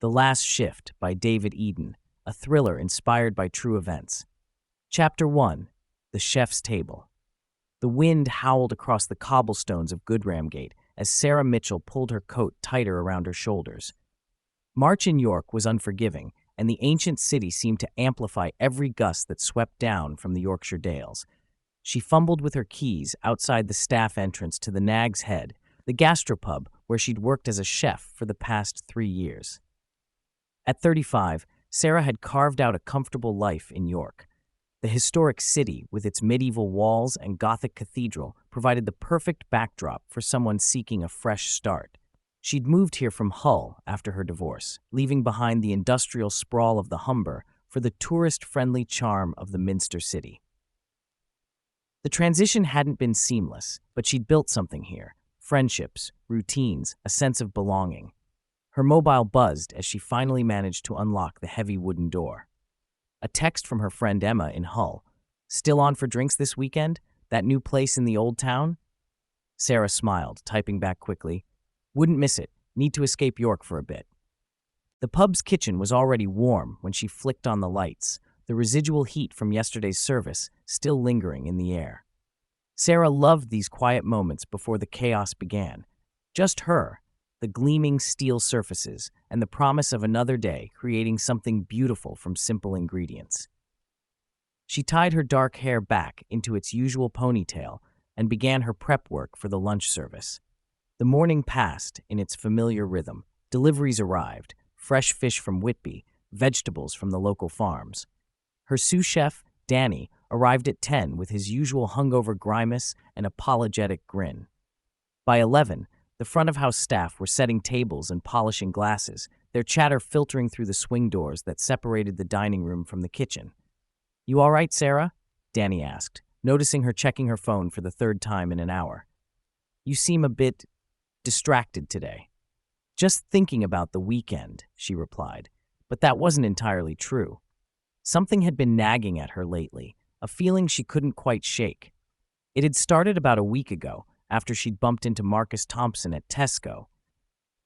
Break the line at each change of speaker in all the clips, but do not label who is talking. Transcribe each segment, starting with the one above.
The Last Shift by David Eden, a thriller inspired by true events. Chapter 1. The Chef's Table. The wind howled across the cobblestones of Goodramgate as Sarah Mitchell pulled her coat tighter around her shoulders. March in York was unforgiving, and the ancient city seemed to amplify every gust that swept down from the Yorkshire dales. She fumbled with her keys outside the staff entrance to the Nag's Head, the gastropub where she'd worked as a chef for the past 3 years. At 35, Sarah had carved out a comfortable life in York. The historic city, with its medieval walls and Gothic cathedral, provided the perfect backdrop for someone seeking a fresh start. She'd moved here from Hull after her divorce, leaving behind the industrial sprawl of the Humber for the tourist-friendly charm of the Minster city. The transition hadn't been seamless, but she'd built something here: friendships, routines, a sense of belonging. Her mobile buzzed as she finally managed to unlock the heavy wooden door. A text from her friend Emma in Hull. "Still on for drinks this weekend? That new place in the old town?" Sarah smiled, typing back quickly, "Wouldn't miss it. Need to escape York for a bit." The pub's kitchen was already warm when she flicked on the lights, the residual heat from yesterday's service still lingering in the air. Sarah loved these quiet moments before the chaos began. Just her, the gleaming steel surfaces, and the promise of another day creating something beautiful from simple ingredients. She tied her dark hair back into its usual ponytail and began her prep work for the lunch service. The morning passed in its familiar rhythm. Deliveries arrived, fresh fish from Whitby, vegetables from the local farms. Her sous chef, Danny, arrived at 10 with his usual hungover grimace and apologetic grin. By 11, the front-of-house staff were setting tables and polishing glasses, their chatter filtering through the swing doors that separated the dining room from the kitchen. "You all right, Sarah?" Danny asked, noticing her checking her phone for the 3rd time in an hour. "You seem a bit distracted today." "Just thinking about the weekend," she replied, but that wasn't entirely true. Something had been nagging at her lately, a feeling she couldn't quite shake. It had started about a week ago, after she'd bumped into Marcus Thompson at Tesco.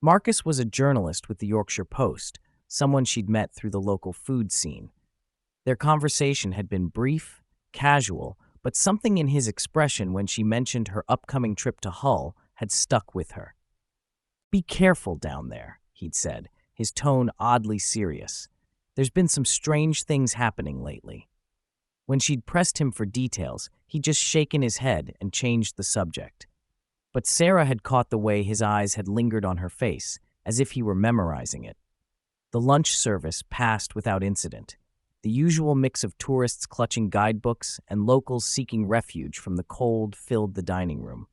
Marcus was a journalist with the Yorkshire Post, someone she'd met through the local food scene. Their conversation had been brief, casual, but something in his expression when she mentioned her upcoming trip to Hull had stuck with her. "Be careful down there," he'd said, his tone oddly serious. "There's been some strange things happening lately." When she'd pressed him for details, he'd just shaken his head and changed the subject. But Sarah had caught the way his eyes had lingered on her face, as if he were memorizing it. The lunch service passed without incident. The usual mix of tourists clutching guidebooks and locals seeking refuge from the cold filled the dining room.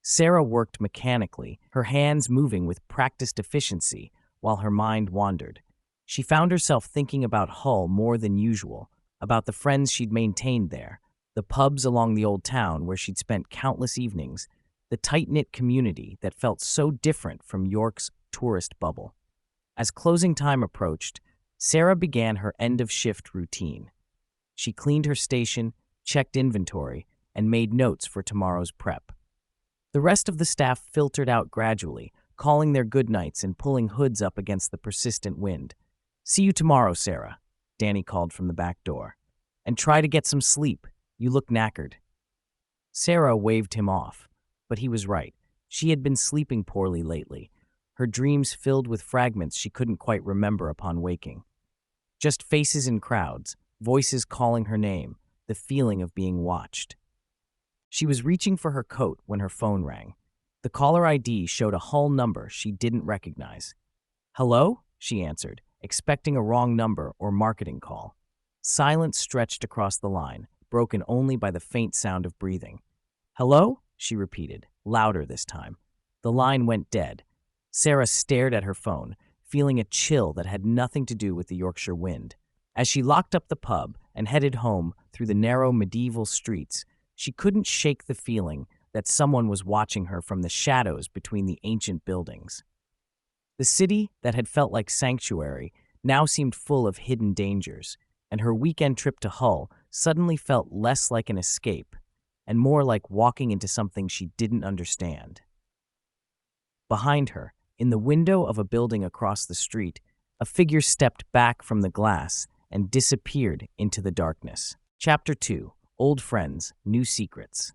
Sarah worked mechanically, her hands moving with practiced efficiency, while her mind wandered. She found herself thinking about Hull more than usual, about the friends she'd maintained there, the pubs along the old town where she'd spent countless evenings, the tight-knit community that felt so different from York's tourist bubble. As closing time approached, Sarah began her end-of-shift routine. She cleaned her station, checked inventory, and made notes for tomorrow's prep. The rest of the staff filtered out gradually, calling their goodnights and pulling hoods up against the persistent wind. "See you tomorrow, Sarah," Danny called from the back door. "And try to get some sleep. You look knackered." Sarah waved him off, but he was right. She had been sleeping poorly lately, her dreams filled with fragments she couldn't quite remember upon waking. Just faces in crowds, voices calling her name, the feeling of being watched. She was reaching for her coat when her phone rang. The caller ID showed a Hull number she didn't recognize. "Hello?" she answered, expecting a wrong number or marketing call. Silence stretched across the line, broken only by the faint sound of breathing. "Hello?" she repeated, louder this time. The line went dead. Sarah stared at her phone, feeling a chill that had nothing to do with the Yorkshire wind. As she locked up the pub and headed home through the narrow medieval streets, she couldn't shake the feeling that someone was watching her from the shadows between the ancient buildings. The city that had felt like sanctuary now seemed full of hidden dangers, and her weekend trip to Hull suddenly felt less like an escape and more like walking into something she didn't understand. Behind her, in the window of a building across the street, A figure stepped back from the glass and disappeared into the darkness. Chapter 2. Old Friends, New Secrets.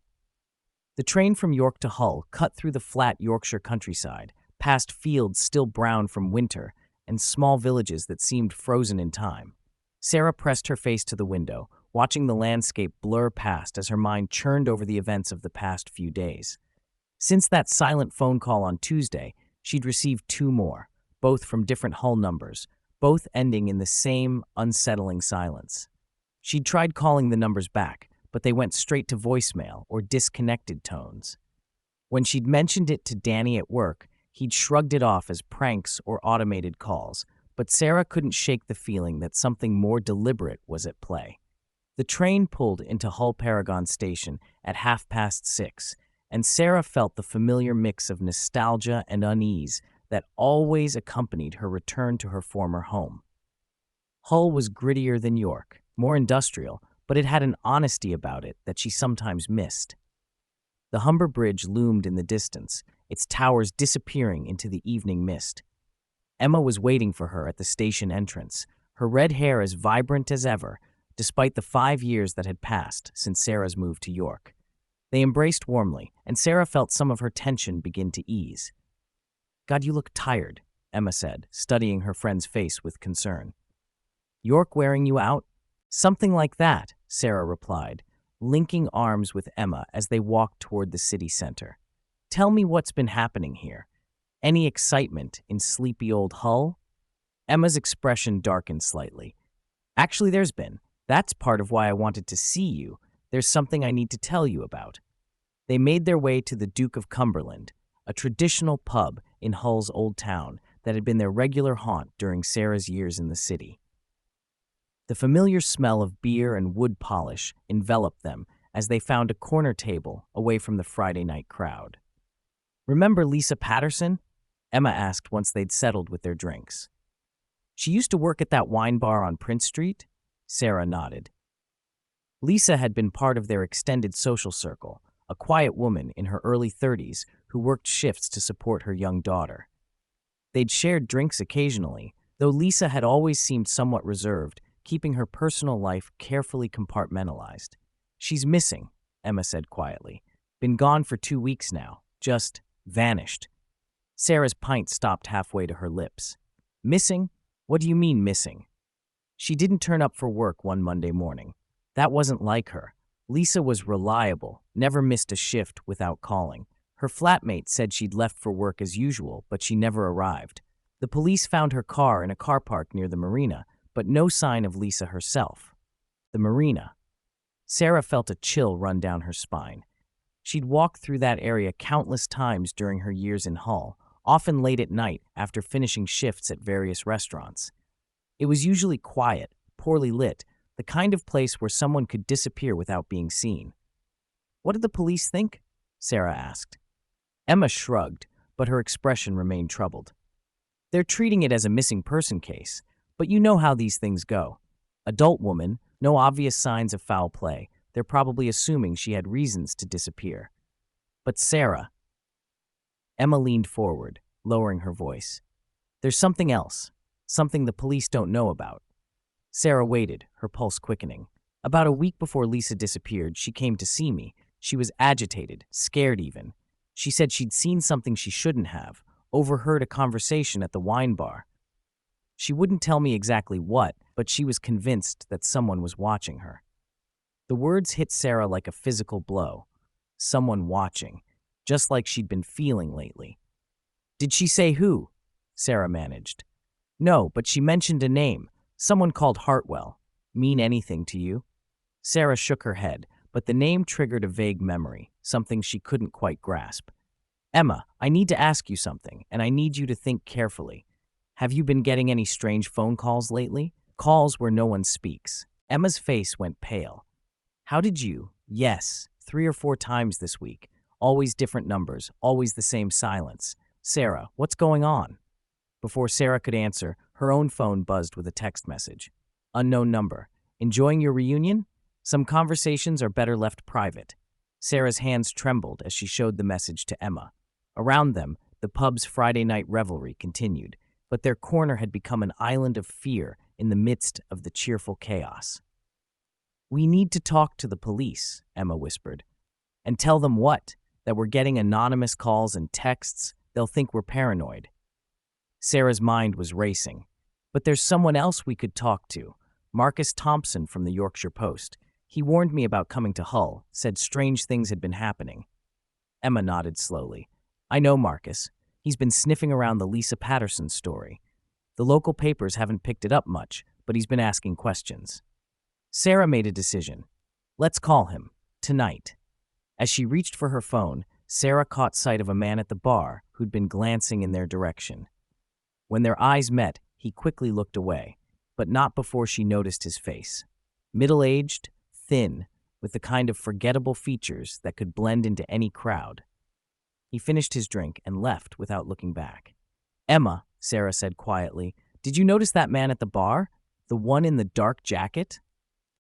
The train from York to Hull cut through the flat Yorkshire countryside, past fields still brown from winter and small villages that seemed frozen in time. Sarah pressed her face to the window, watching the landscape blur past as her mind churned over the events of the past few days. Since that silent phone call on Tuesday, she'd received 2 more, both from different Hull numbers, both ending in the same unsettling silence. She'd tried calling the numbers back, but they went straight to voicemail or disconnected tones. When she'd mentioned it to Danny at work, he'd shrugged it off as pranks or automated calls, but Sarah couldn't shake the feeling that something more deliberate was at play. The train pulled into Hull Paragon Station at 6:30, and Sarah felt the familiar mix of nostalgia and unease that always accompanied her return to her former home. Hull was grittier than York, more industrial, but it had an honesty about it that she sometimes missed. The Humber Bridge loomed in the distance, its towers disappearing into the evening mist. Emma was waiting for her at the station entrance, her red hair as vibrant as ever, despite the 5 years that had passed since Sarah's move to York. They embraced warmly, and Sarah felt some of her tension begin to ease. "God, you look tired," Emma said, studying her friend's face with concern. "York wearing you out?" "Something like that," Sarah replied, linking arms with Emma as they walked toward the city center. "Tell me what's been happening here. Any excitement in sleepy old Hull?" Emma's expression darkened slightly. "Actually, there's been. That's part of why I wanted to see you. There's something I need to tell you about." They made their way to the Duke of Cumberland, a traditional pub in Hull's old town that had been their regular haunt during Sarah's years in the city. The familiar smell of beer and wood polish enveloped them as they found a corner table away from the Friday night crowd. "Remember Lisa Patterson?" Emma asked once they'd settled with their drinks. "She used to work at that wine bar on Prince Street?" Sarah nodded. Lisa had been part of their extended social circle, a quiet woman in her early 30s who worked shifts to support her young daughter. They'd shared drinks occasionally, though Lisa had always seemed somewhat reserved, keeping her personal life carefully compartmentalized. "She's missing," Emma said quietly. "Been gone for 2 weeks now. Just vanished." Sarah's pint stopped halfway to her lips. "Missing? What do you mean missing?" "She didn't turn up for work one Monday morning. That wasn't like her. Lisa was reliable, never missed a shift without calling. Her flatmate said she'd left for work as usual, but she never arrived. The police found her car in a car park near the marina, but no sign of Lisa herself." The marina. Sarah felt a chill run down her spine. She'd walked through that area countless times during her years in Hull, often late at night after finishing shifts at various restaurants. It was usually quiet, poorly lit, the kind of place where someone could disappear without being seen. "What did the police think?" Sarah asked. Emma shrugged, but her expression remained troubled. "They're treating it as a missing person case, but you know how these things go. Adult woman, no obvious signs of foul play. They're probably assuming she had reasons to disappear." "But Sarah—" Emma leaned forward, lowering her voice. "There's something else, something the police don't know about." Sarah waited, her pulse quickening. "About a week before Lisa disappeared, she came to see me. She was agitated, scared even. She said she'd seen something she shouldn't have, overheard a conversation at the wine bar. She wouldn't tell me exactly what, but she was convinced that someone was watching her." The words hit Sarah like a physical blow. Someone watching, just like she'd been feeling lately. "Did she say who?" Sarah managed. "No, but she mentioned a name. Someone called Hartwell. Mean anything to you?" Sarah shook her head, but the name triggered a vague memory, something she couldn't quite grasp. "Emma, I need to ask you something, and I need you to think carefully. Have you been getting any strange phone calls lately? Calls where no one speaks." Emma's face went pale. "How did you?" "Yes, 3 or 4 times this week. Always different numbers, always the same silence." "Sarah, what's going on?" Before Sarah could answer, her own phone buzzed with a text message. "Unknown number. Enjoying your reunion? Some conversations are better left private." Sarah's hands trembled as she showed the message to Emma. Around them, the pub's Friday night revelry continued. but their corner had become an island of fear in the midst of the cheerful chaos. "We need to talk to the police," Emma whispered. "And tell them what? That we're getting anonymous calls and texts? They'll think we're paranoid." Sarah's mind was racing. "But there's someone else we could talk to. Marcus Thompson from the Yorkshire Post. He warned me about coming to Hull, said strange things had been happening." Emma nodded slowly. "I know Marcus. He's been sniffing around the Lisa Patterson story. The local papers haven't picked it up much, but he's been asking questions." Sarah made a decision. "Let's call him. Tonight." As she reached for her phone, Sarah caught sight of a man at the bar who'd been glancing in their direction. When their eyes met, he quickly looked away, but not before she noticed his face. Middle-aged, thin, with the kind of forgettable features that could blend into any crowd. He finished his drink and left without looking back. "Emma," Sarah said quietly, "did you notice that man at the bar? The one in the dark jacket?"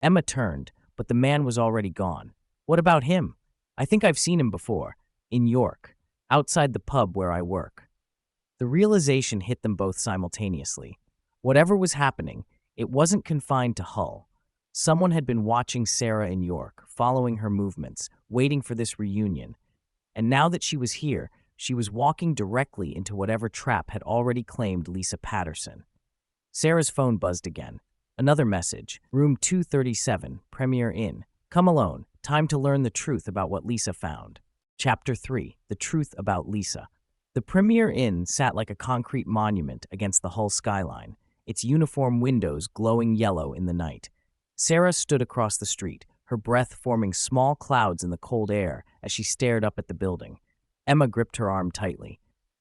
Emma turned, but the man was already gone. "What about him? I think I've seen him before, in York, outside the pub where I work." The realization hit them both simultaneously. Whatever was happening, it wasn't confined to Hull. Someone had been watching Sarah in York, following her movements, waiting for this reunion. And now that she was here, she was walking directly into whatever trap had already claimed Lisa Patterson. Sarah's phone buzzed again. Another message. "Room 237, Premier Inn. Come alone. Time to learn the truth about what Lisa found." Chapter 3. The Truth About Lisa. The Premier Inn sat like a concrete monument against the Hull skyline, its uniform windows glowing yellow in the night. Sarah stood across the street, her breath forming small clouds in the cold air as she stared up at the building. Emma gripped her arm tightly.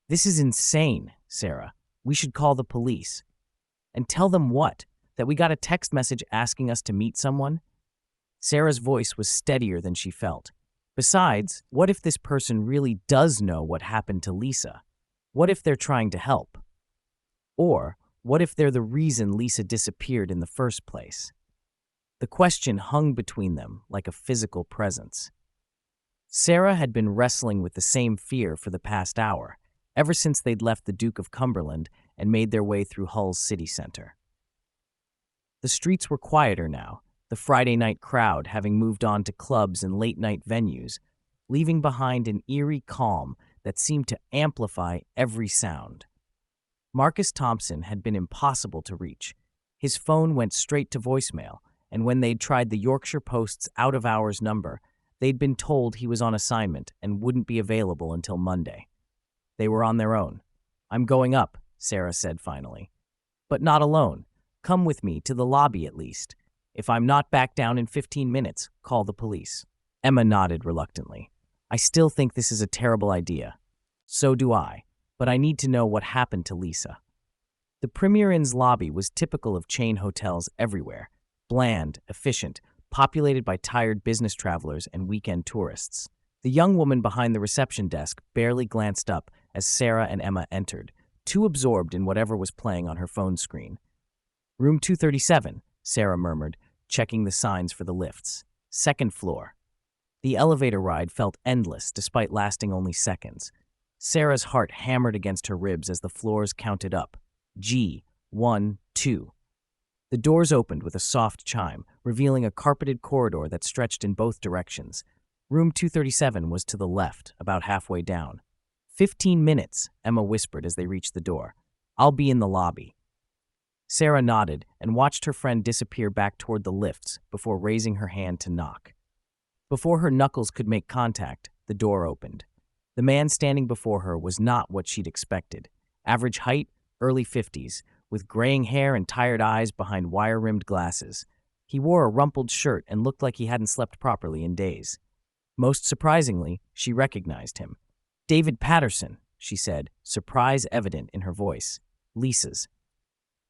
"This is insane, Sarah. We should call the police." "And tell them what? That we got a text message asking us to meet someone?" Sarah's voice was steadier than she felt. "Besides, what if this person really does know what happened to Lisa? What if they're trying to help? Or what if they're the reason Lisa disappeared in the first place?" The question hung between them like a physical presence. Sarah had been wrestling with the same fear for the past hour, ever since they'd left the Duke of Cumberland and made their way through Hull's city center. The streets were quieter now, the Friday night crowd having moved on to clubs and late-night venues, leaving behind an eerie calm that seemed to amplify every sound. Marcus Thompson had been impossible to reach. His phone went straight to voicemail, and when they'd tried the Yorkshire Post's out-of-hours number, they'd been told he was on assignment and wouldn't be available until Monday. They were on their own. "I'm going up," Sarah said finally. "But not alone. Come with me, to the lobby at least. If I'm not back down in 15 minutes, call the police." Emma nodded reluctantly. "I still think this is a terrible idea." "So do I, but I need to know what happened to Lisa." The Premier Inn's lobby was typical of chain hotels everywhere. Bland, efficient, populated by tired business travelers and weekend tourists. The young woman behind the reception desk barely glanced up as Sarah and Emma entered, too absorbed in whatever was playing on her phone screen. "Room 237, Sarah murmured, checking the signs for the lifts. "Second floor." The elevator ride felt endless despite lasting only seconds. Sarah's heart hammered against her ribs as the floors counted up. G, 1, 2. The doors opened with a soft chime, revealing a carpeted corridor that stretched in both directions. Room 237 was to the left, about halfway down. 15 minutes, Emma whispered as they reached the door. "I'll be in the lobby." Sarah nodded and watched her friend disappear back toward the lifts before raising her hand to knock. Before her knuckles could make contact, the door opened. The man standing before her was not what she'd expected. Average height, early 50s, with graying hair and tired eyes behind wire-rimmed glasses. He wore a rumpled shirt and looked like he hadn't slept properly in days. Most surprisingly, she recognized him. "David Patterson," she said, surprise evident in her voice. "Lisa's."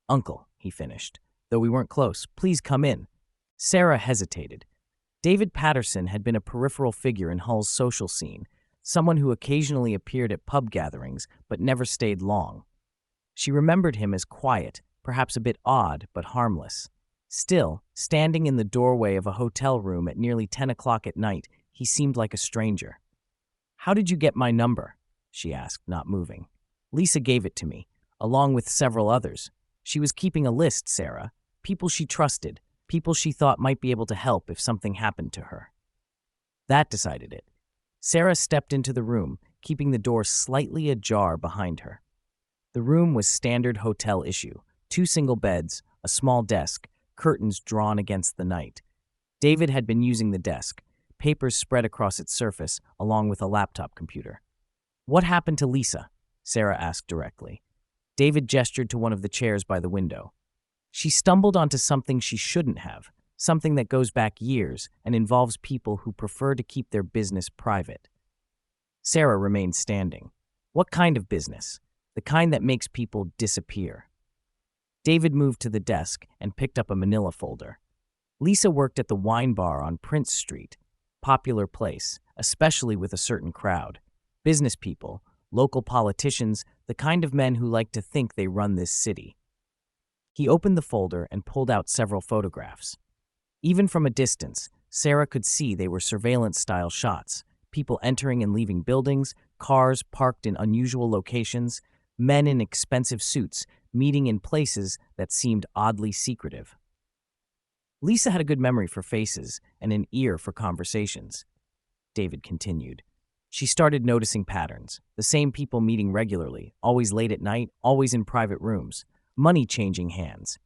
"Uncle," he finished. "Though we weren't close, please come in." Sarah hesitated. David Patterson had been a peripheral figure in Hull's social scene, someone who occasionally appeared at pub gatherings but never stayed long. She remembered him as quiet, perhaps a bit odd, but harmless. Still, standing in the doorway of a hotel room at nearly 10 o'clock at night, he seemed like a stranger. "How did you get my number?" she asked, not moving. "Lisa gave it to me. along with several others. She was keeping a list, Sarah. People she trusted, people she thought might be able to help if something happened to her. That decided it. Sarah stepped into the room, keeping the door slightly ajar behind her. The room was standard hotel issue: 2 single beds, a small desk, curtains drawn against the night. David had been using the desk, papers spread across its surface, along with a laptop computer. "What happened to Lisa?" Sarah asked directly. David gestured to one of the chairs by the window. "She stumbled onto something she shouldn't have, something that goes back years and involves people who prefer to keep their business private." Sarah remained standing. "What kind of business?" "The kind that makes people disappear." David moved to the desk and picked up a manila folder. Lisa worked at the wine bar on Prince Street, popular place, especially with a certain crowd. Business people, local politicians, the kind of men who like to think they run this city. He opened the folder and pulled out several photographs. Even from a distance, Sarah could see they were surveillance-style shots: people entering and leaving buildings, cars parked in unusual locations, men in expensive suits meeting in places that seemed oddly secretive. Lisa had a good memory for faces and an ear for conversations, David continued. She started noticing patterns: the same people meeting regularly, always late at night, always in private rooms, money changing hands,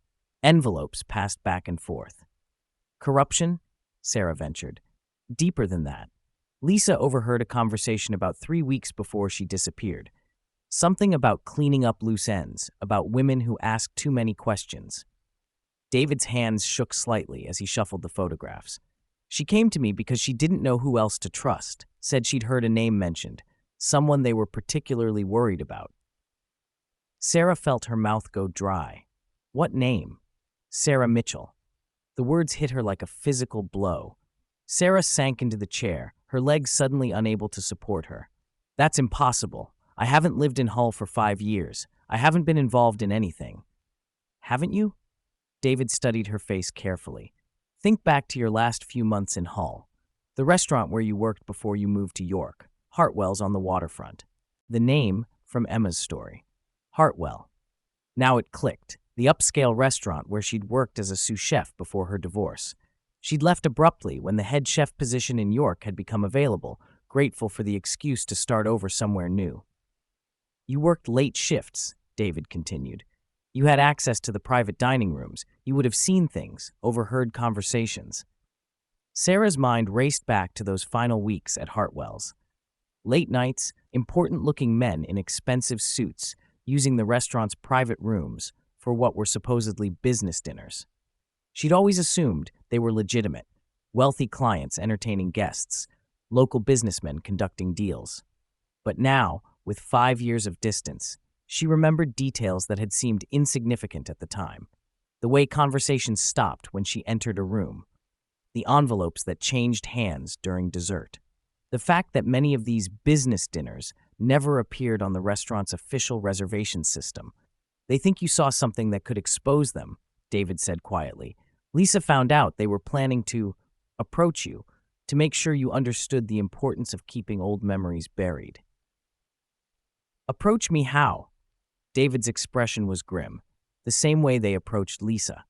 envelopes passed back and forth. "Corruption?" Sarah ventured. "Deeper than that." Lisa overheard a conversation about 3 weeks before she disappeared. Something about cleaning up loose ends, about women who asked too many questions. David's hands shook slightly as he shuffled the photographs. "She came to me because she didn't know who else to trust, said she'd heard a name mentioned, someone they were particularly worried about." Sarah felt her mouth go dry. What name? Sarah Mitchell. The words hit her like a physical blow. Sarah sank into the chair, her legs suddenly unable to support her. "That's impossible. I haven't lived in Hull for 5 years. I haven't been involved in anything." "Haven't you?" David studied her face carefully. "Think back to your last few months in Hull. The restaurant where you worked before you moved to York. Hartwell's on the waterfront." The name from Emma's story. Hartwell. Now it clicked. The upscale restaurant where she'd worked as a sous chef before her divorce. She'd left abruptly when the head chef position in York had become available, grateful for the excuse to start over somewhere new. "You worked late shifts," David continued. "You had access to the private dining rooms. You would have seen things, overheard conversations." Sarah's mind raced back to those final weeks at Hartwell's. Late nights, important-looking men in expensive suits using the restaurant's private rooms for what were supposedly business dinners. She'd always assumed they were legitimate: wealthy clients entertaining guests, local businessmen conducting deals. But now, with 5 years of distance, she remembered details that had seemed insignificant at the time. The way conversations stopped when she entered a room. The envelopes that changed hands during dessert. The fact that many of these business dinners never appeared on the restaurant's official reservation system. "They think you saw something that could expose them," David said quietly. "Lisa found out they were planning to approach you, to make sure you understood the importance of keeping old memories buried." "Approach me how?" David's expression was grim, the same way they approached Lisa.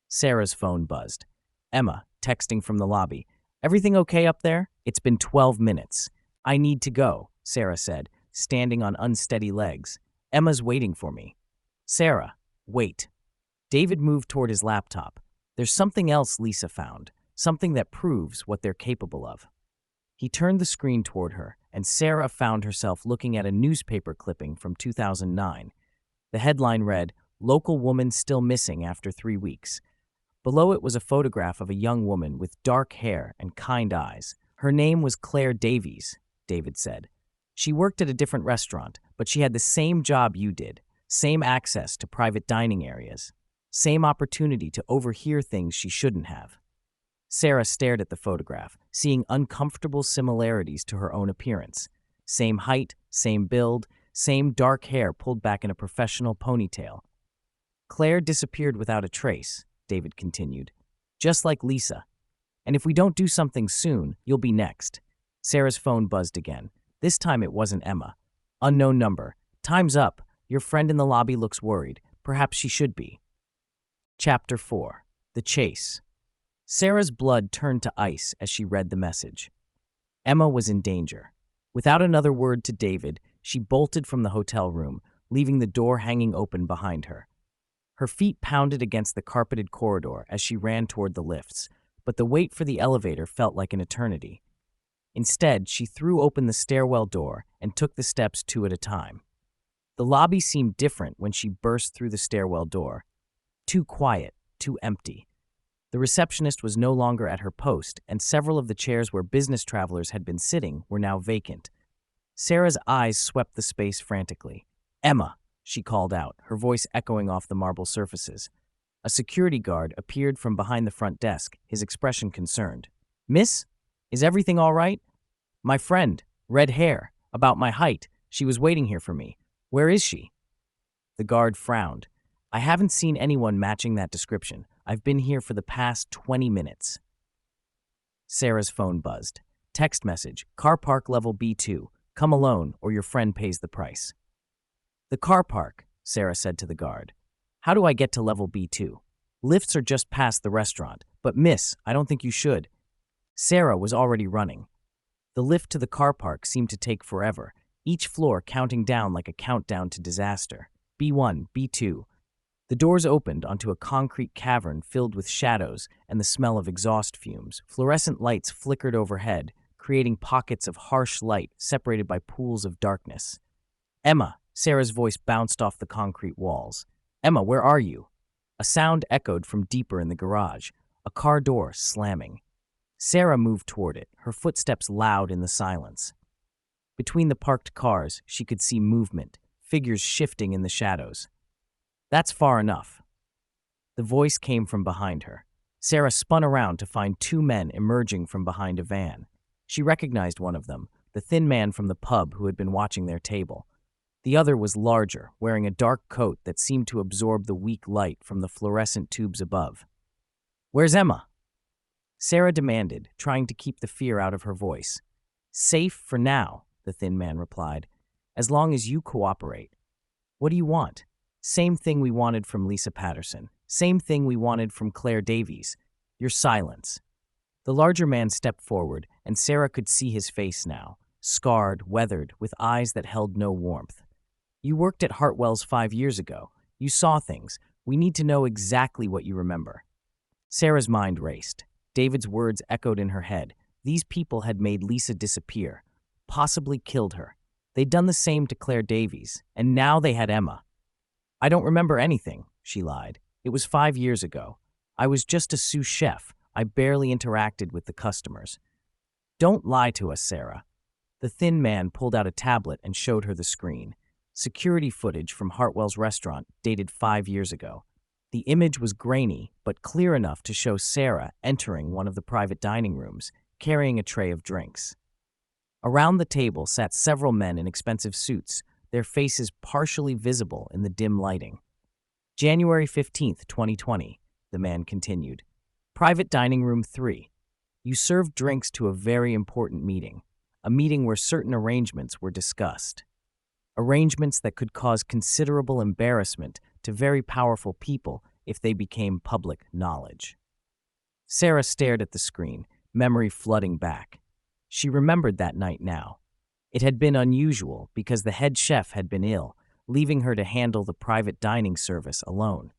Sarah's phone buzzed. Emma, texting from the lobby. "Everything okay up there? It's been 12 minutes. "I need to go," Sarah said, standing on unsteady legs. "Emma's waiting for me." "Sarah, wait." David moved toward his laptop. "There's something else Lisa found, something that proves what they're capable of." He turned the screen toward her, and Sarah found herself looking at a newspaper clipping from 2009. The headline read, "Local woman still missing after 3 weeks." Below it was a photograph of a young woman with dark hair and kind eyes. "Her name was Claire Davies," David said. "She worked at a different restaurant, but she had the same job you did, same access to private dining areas, same opportunity to overhear things she shouldn't have." Sarah stared at the photograph, seeing uncomfortable similarities to her own appearance. Same height, same build, same dark hair pulled back in a professional ponytail. "Claire disappeared without a trace," David continued. "Just like Lisa. And if we don't do something soon, you'll be next." Sarah's phone buzzed again. This time it wasn't Emma. "Unknown number. Time's up. Your friend in the lobby looks worried. Perhaps she should be. Chapter 4. The Chase. Sarah's blood turned to ice as she read the message. Emma was in danger. Without another word to David, she bolted from the hotel room, leaving the door hanging open behind her. Her feet pounded against the carpeted corridor as she ran toward the lifts, but the wait for the elevator felt like an eternity. Instead, she threw open the stairwell door and took the steps two at a time. The lobby seemed different when she burst through the stairwell door. Too quiet, too empty. The receptionist was no longer at her post, and several of the chairs where business travelers had been sitting were now vacant. Sarah's eyes swept the space frantically. "Emma," she called out, her voice echoing off the marble surfaces. A security guard appeared from behind the front desk, his expression concerned. "Miss? Is everything all right? My friend, red hair, about my height, she was waiting here for me. Where is she?" The guard frowned. "I haven't seen anyone matching that description. I've been here for the past 20 minutes. Sarah's phone buzzed. Text message, car park level B2. Come alone or your friend pays the price. The car park, Sarah said to the guard. How do I get to level B2? Lifts are just past the restaurant, but miss, I don't think you should. Sarah was already running. The lift to the car park seemed to take forever, each floor counting down like a countdown to disaster. B1, B2. The doors opened onto a concrete cavern filled with shadows and the smell of exhaust fumes. Fluorescent lights flickered overhead, creating pockets of harsh light separated by pools of darkness. Emma, Sarah's voice bounced off the concrete walls. Emma, where are you? A sound echoed from deeper in the garage, a car door slamming. Sarah moved toward it, her footsteps loud in the silence. Between the parked cars, she could see movement, figures shifting in the shadows. That's far enough. The voice came from behind her. Sarah spun around to find two men emerging from behind a van. She recognized one of them, the thin man from the pub who had been watching their table. The other was larger, wearing a dark coat that seemed to absorb the weak light from the fluorescent tubes above. Where's Emma? Sarah demanded, trying to keep the fear out of her voice. Safe for now, the thin man replied, as long as you cooperate. What do you want? Same thing we wanted from Lisa Patterson. Same thing we wanted from Claire Davies. Your silence. The larger man stepped forward, and Sarah could see his face now, scarred, weathered, with eyes that held no warmth. You worked at Hartwell's 5 years ago. You saw things. We need to know exactly what you remember. Sarah's mind raced. David's words echoed in her head. These people had made Lisa disappear, possibly killed her. They'd done the same to Claire Davies, and now they had Emma. I don't remember anything, she lied. It was 5 years ago. I was just a sous chef. I barely interacted with the customers. Don't lie to us, Sarah. The thin man pulled out a tablet and showed her the screen. Security footage from Hartwell's restaurant dated 5 years ago. The image was grainy, but clear enough to show Sarah entering one of the private dining rooms, carrying a tray of drinks. Around the table sat several men in expensive suits, their faces partially visible in the dim lighting. January 15th, 2020, the man continued. Private dining room 3. You served drinks to a very important meeting, a meeting where certain arrangements were discussed. Arrangements that could cause considerable embarrassment to very powerful people if they became public knowledge. Sarah stared at the screen, memory flooding back. She remembered that night now. It had been unusual because the head chef had been ill, leaving her to handle the private dining service alone.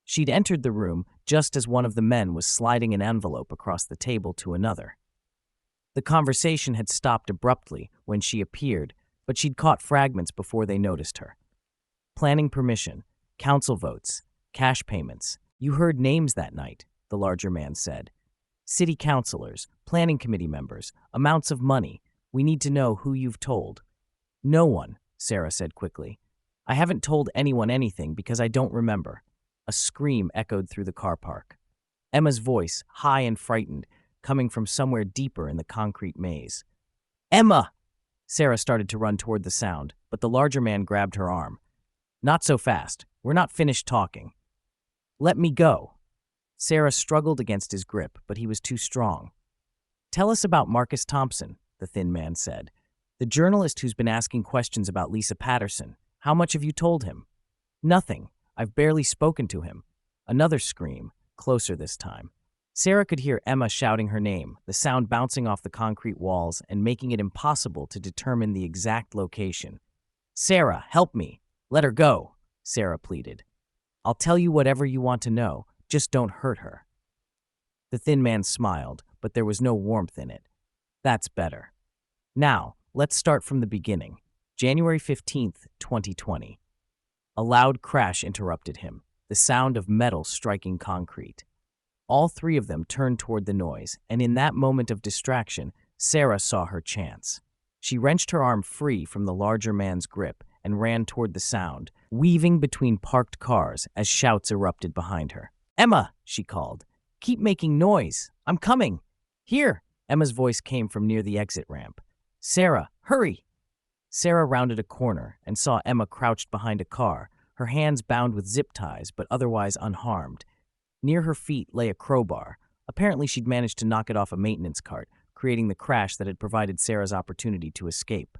She'd entered the room just as one of the men was sliding an envelope across the table to another. The conversation had stopped abruptly when she appeared, but she'd caught fragments before they noticed her. Planning permission, council votes, cash payments. You heard names that night, the larger man said. City councilors, planning committee members, amounts of money. We need to know who you've told. No one, Sarah said quickly. I haven't told anyone anything because I don't remember. A scream echoed through the car park. Emma's voice, high and frightened, coming from somewhere deeper in the concrete maze. Emma! Sarah started to run toward the sound, but the larger man grabbed her arm. Not so fast. We're not finished talking. Let me go. Sarah struggled against his grip, but he was too strong. Tell us about Marcus Thompson, the thin man said. The journalist who's been asking questions about Lisa Patterson. How much have you told him? Nothing. I've barely spoken to him. Another scream, closer this time. Sarah could hear Emma shouting her name, the sound bouncing off the concrete walls and making it impossible to determine the exact location. Sarah, help me. Let her go, Sarah pleaded. I'll tell you whatever you want to know, just don't hurt her. The thin man smiled, but there was no warmth in it. That's better. Now, let's start from the beginning. January 15th, 2020. A loud crash interrupted him, the sound of metal striking concrete. All three of them turned toward the noise, and in that moment of distraction, Sarah saw her chance. She wrenched her arm free from the larger man's grip and ran toward the sound, weaving between parked cars as shouts erupted behind her. Emma, she called. Keep making noise. I'm coming. Here. Emma's voice came from near the exit ramp. Sarah, hurry. Sarah rounded a corner and saw Emma crouched behind a car, her hands bound with zip ties but otherwise unharmed. Near her feet lay a crowbar. Apparently she'd managed to knock it off a maintenance cart, creating the crash that had provided Sarah's opportunity to escape.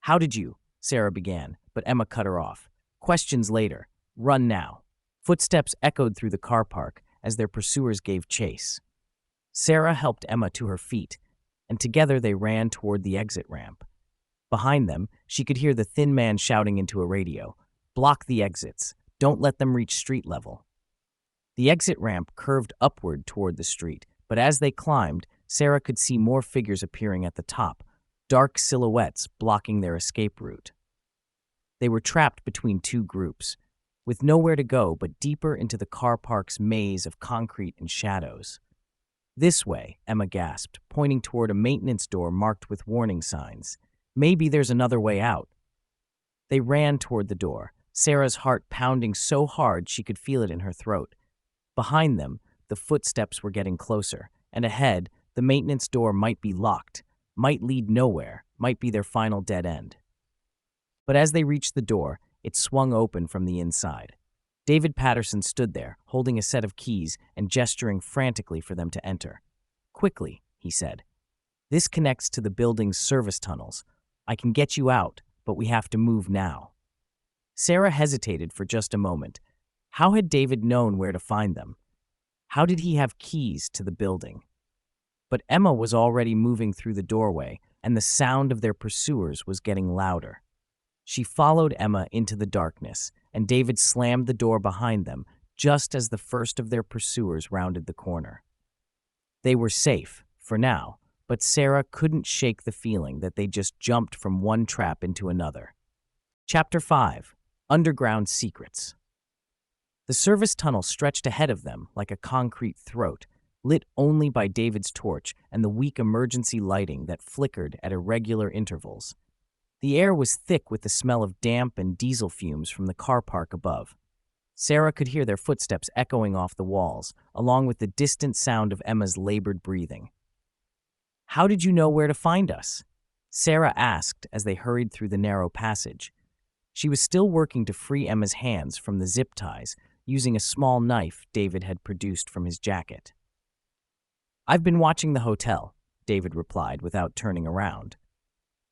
How did you? Sarah began, but Emma cut her off. Questions later. Run now. Footsteps echoed through the car park as their pursuers gave chase. Sarah helped Emma to her feet, and together they ran toward the exit ramp. Behind them, she could hear the thin man shouting into a radio, "Block the exits. Don't let them reach street level." The exit ramp curved upward toward the street, but as they climbed, Sarah could see more figures appearing at the top, dark silhouettes blocking their escape route. They were trapped between two groups, with nowhere to go but deeper into the car park's maze of concrete and shadows. This way, Emma gasped, pointing toward a maintenance door marked with warning signs. Maybe there's another way out. They ran toward the door, Sarah's heart pounding so hard she could feel it in her throat. Behind them, the footsteps were getting closer, and ahead, the maintenance door might be locked, might lead nowhere, might be their final dead end. But as they reached the door, it swung open from the inside. David Patterson stood there, holding a set of keys and gesturing frantically for them to enter. Quickly, he said. This connects to the building's service tunnels. I can get you out, but we have to move now. Sarah hesitated for just a moment. How had David known where to find them? How did he have keys to the building? But Emma was already moving through the doorway, and the sound of their pursuers was getting louder. She followed Emma into the darkness, and David slammed the door behind them just as the first of their pursuers rounded the corner. They were safe, for now, but Sarah couldn't shake the feeling that they just jumped from one trap into another. Chapter 5. Underground Secrets. The service tunnel stretched ahead of them like a concrete throat, lit only by David's torch and the weak emergency lighting that flickered at irregular intervals. The air was thick with the smell of damp and diesel fumes from the car park above. Sarah could hear their footsteps echoing off the walls, along with the distant sound of Emma's labored breathing. How did you know where to find us? Sarah asked as they hurried through the narrow passage. She was still working to free Emma's hands from the zip ties, using a small knife David had produced from his jacket. I've been watching the hotel, David replied without turning around.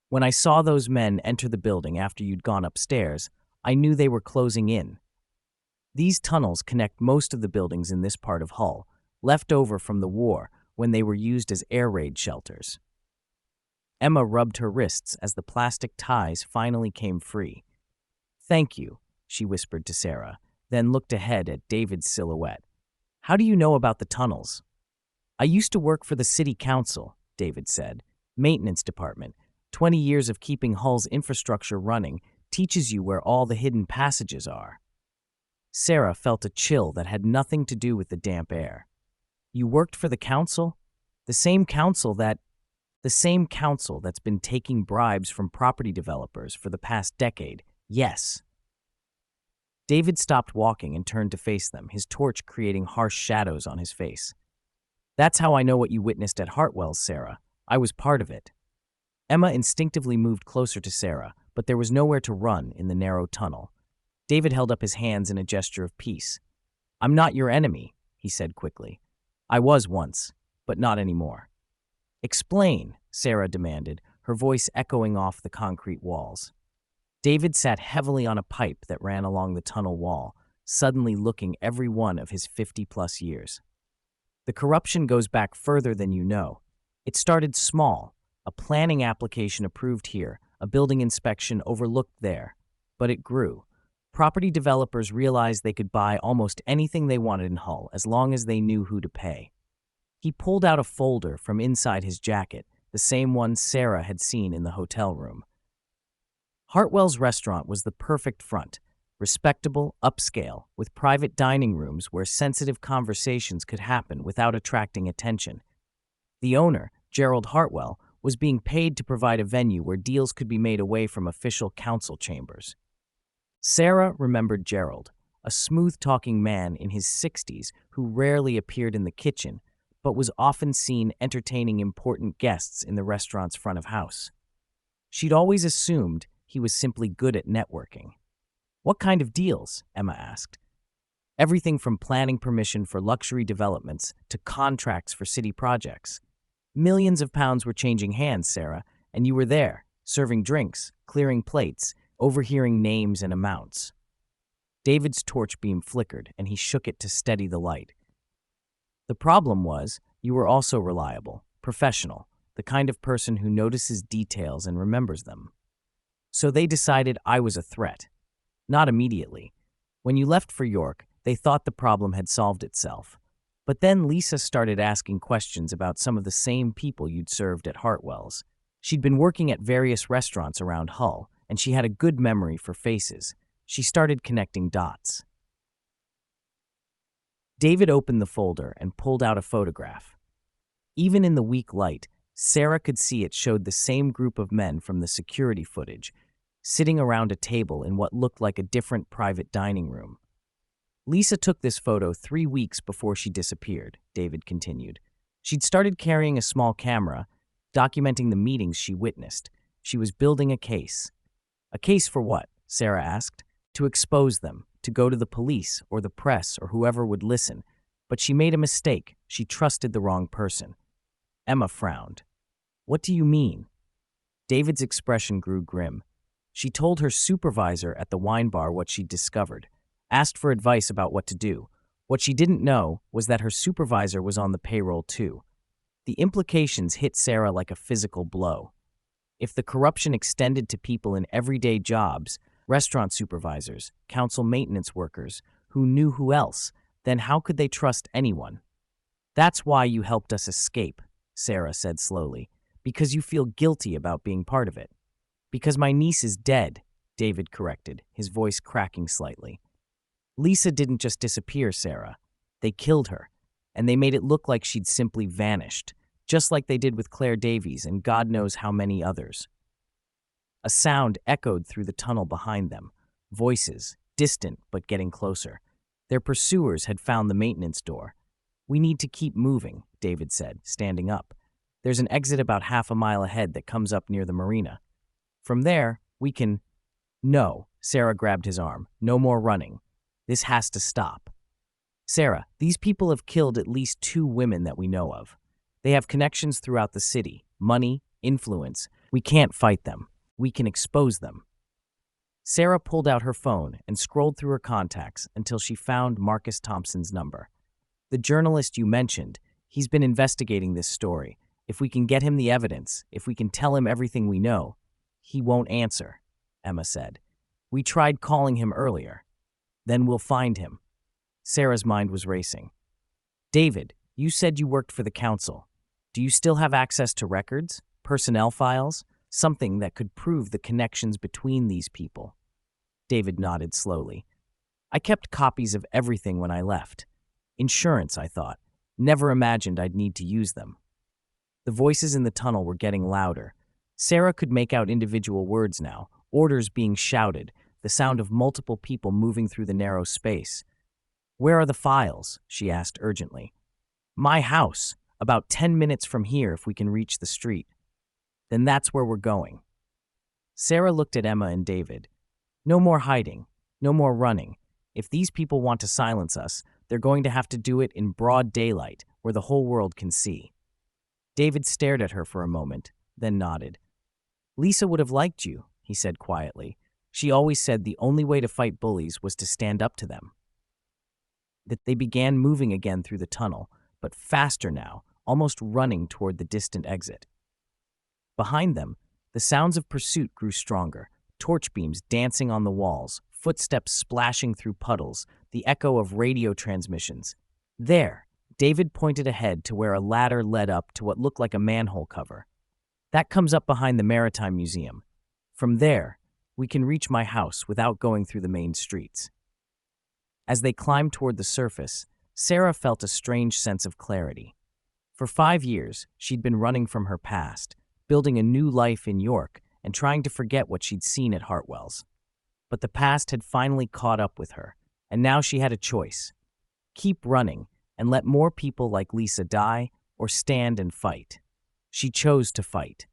When I saw those men enter the building after you'd gone upstairs, I knew they were closing in. These tunnels connect most of the buildings in this part of Hull, left over from the war when they were used as air raid shelters. Emma rubbed her wrists as the plastic ties finally came free. Thank you, she whispered to Sarah, then looked ahead at David's silhouette. How do you know about the tunnels? I used to work for the city council, David said. Maintenance department. 20 years of keeping Hull's infrastructure running teaches you where all the hidden passages are. Sarah felt a chill that had nothing to do with the damp air. You worked for the council? The same council that's been taking bribes from property developers for the past decade. Yes. David stopped walking and turned to face them, his torch creating harsh shadows on his face. That's how I know what you witnessed at Hartwell's, Sarah. I was part of it. Emma instinctively moved closer to Sarah, but there was nowhere to run in the narrow tunnel. David held up his hands in a gesture of peace. I'm not your enemy, he said quickly. I was once, but not anymore. Explain, Sarah demanded, her voice echoing off the concrete walls. David sat heavily on a pipe that ran along the tunnel wall, suddenly looking every one of his 50-plus years. The corruption goes back further than you know. It started small, a planning application approved here, a building inspection overlooked there. But it grew. Property developers realized they could buy almost anything they wanted in Hull as long as they knew who to pay. He pulled out a folder from inside his jacket, the same one Sarah had seen in the hotel room. Hartwell's restaurant was the perfect front, respectable, upscale, with private dining rooms where sensitive conversations could happen without attracting attention. The owner, Gerald Hartwell, was being paid to provide a venue where deals could be made away from official council chambers. Sarah remembered Gerald, a smooth-talking man in his 60s who rarely appeared in the kitchen, but was often seen entertaining important guests in the restaurant's front of house. She'd always assumed he was simply good at networking. "What kind of deals?" Emma asked. "Everything from planning permission for luxury developments to contracts for city projects. Millions of pounds were changing hands, Sarah, and you were there, serving drinks, clearing plates, overhearing names and amounts." David's torch beam flickered, and he shook it to steady the light. "The problem was, you were also reliable, professional, the kind of person who notices details and remembers them. So they decided I was a threat. Not immediately. When you left for York, they thought the problem had solved itself. But then Lisa started asking questions about some of the same people you'd served at Hartwell's. She'd been working at various restaurants around Hull, and she had a good memory for faces. She started connecting dots." David opened the folder and pulled out a photograph. Even in the weak light, Sarah could see it showed the same group of men from the security footage, sitting around a table in what looked like a different private dining room. "Lisa took this photo 3 weeks before she disappeared," David continued. "She'd started carrying a small camera, documenting the meetings she witnessed. She was building a case." "A case for what?" Sarah asked. "To expose them, to go to the police or the press or whoever would listen. But she made a mistake. She trusted the wrong person." Emma frowned. "What do you mean?" David's expression grew grim. She told her supervisor at the wine bar what she'd discovered, asked for advice about what to do. What she didn't know was that her supervisor was on the payroll too. The implications hit Sarah like a physical blow. If the corruption extended to people in everyday jobs, restaurant supervisors, council maintenance workers, who knew who else, then how could they trust anyone? "That's why you helped us escape," Sarah said slowly, "because you feel guilty about being part of it." "Because my niece is dead," David corrected, his voice cracking slightly. "Lisa didn't just disappear, Sarah. They killed her, and they made it look like she'd simply vanished, just like they did with Claire Davies and God knows how many others." A sound echoed through the tunnel behind them, voices, distant but getting closer. Their pursuers had found the maintenance door. "We need to keep moving," David said, standing up. "There's an exit about half a mile ahead that comes up near the marina. From there, we can—" "No," Sarah grabbed his arm. "No more running. This has to stop. Sarah, these people have killed at least 2 women that we know of. They have connections throughout the city, money, influence. We can't fight them. We can expose them." Sarah pulled out her phone and scrolled through her contacts until she found Marcus Thompson's number. "The journalist you mentioned, he's been investigating this story. If we can get him the evidence, if we can tell him everything we know—" "He won't answer," Emma said. "We tried calling him earlier." "Then we'll find him." Sarah's mind was racing. "David, you said you worked for the council. Do you still have access to records, personnel files, something that could prove the connections between these people?" David nodded slowly. "I kept copies of everything when I left. Insurance, I thought. Never imagined I'd need to use them." The voices in the tunnel were getting louder. Sarah could make out individual words now, orders being shouted, the sound of multiple people moving through the narrow space. "Where are the files?" she asked urgently. "My house, about 10 minutes from here if we can reach the street." "Then that's where we're going." Sarah looked at Emma and David. "No more hiding, no more running. If these people want to silence us, they're going to have to do it in broad daylight, where the whole world can see." David stared at her for a moment, then nodded. "Lisa would have liked you," he said quietly. She always said the only way to fight bullies was to stand up to them. That they began moving again through the tunnel, but faster now, almost running toward the distant exit. Behind them, the sounds of pursuit grew stronger, torch beams dancing on the walls, footsteps splashing through puddles, the echo of radio transmissions. There, David pointed ahead to where a ladder led up to what looked like a manhole cover. That comes up behind the Maritime Museum. From there, we can reach my house without going through the main streets. As they climbed toward the surface, Sarah felt a strange sense of clarity. For 5 years, she'd been running from her past, building a new life in York and trying to forget what she'd seen at Hartwell's. But the past had finally caught up with her, and now she had a choice. Keep running and let more people like Lisa die, or stand and fight. She chose to fight.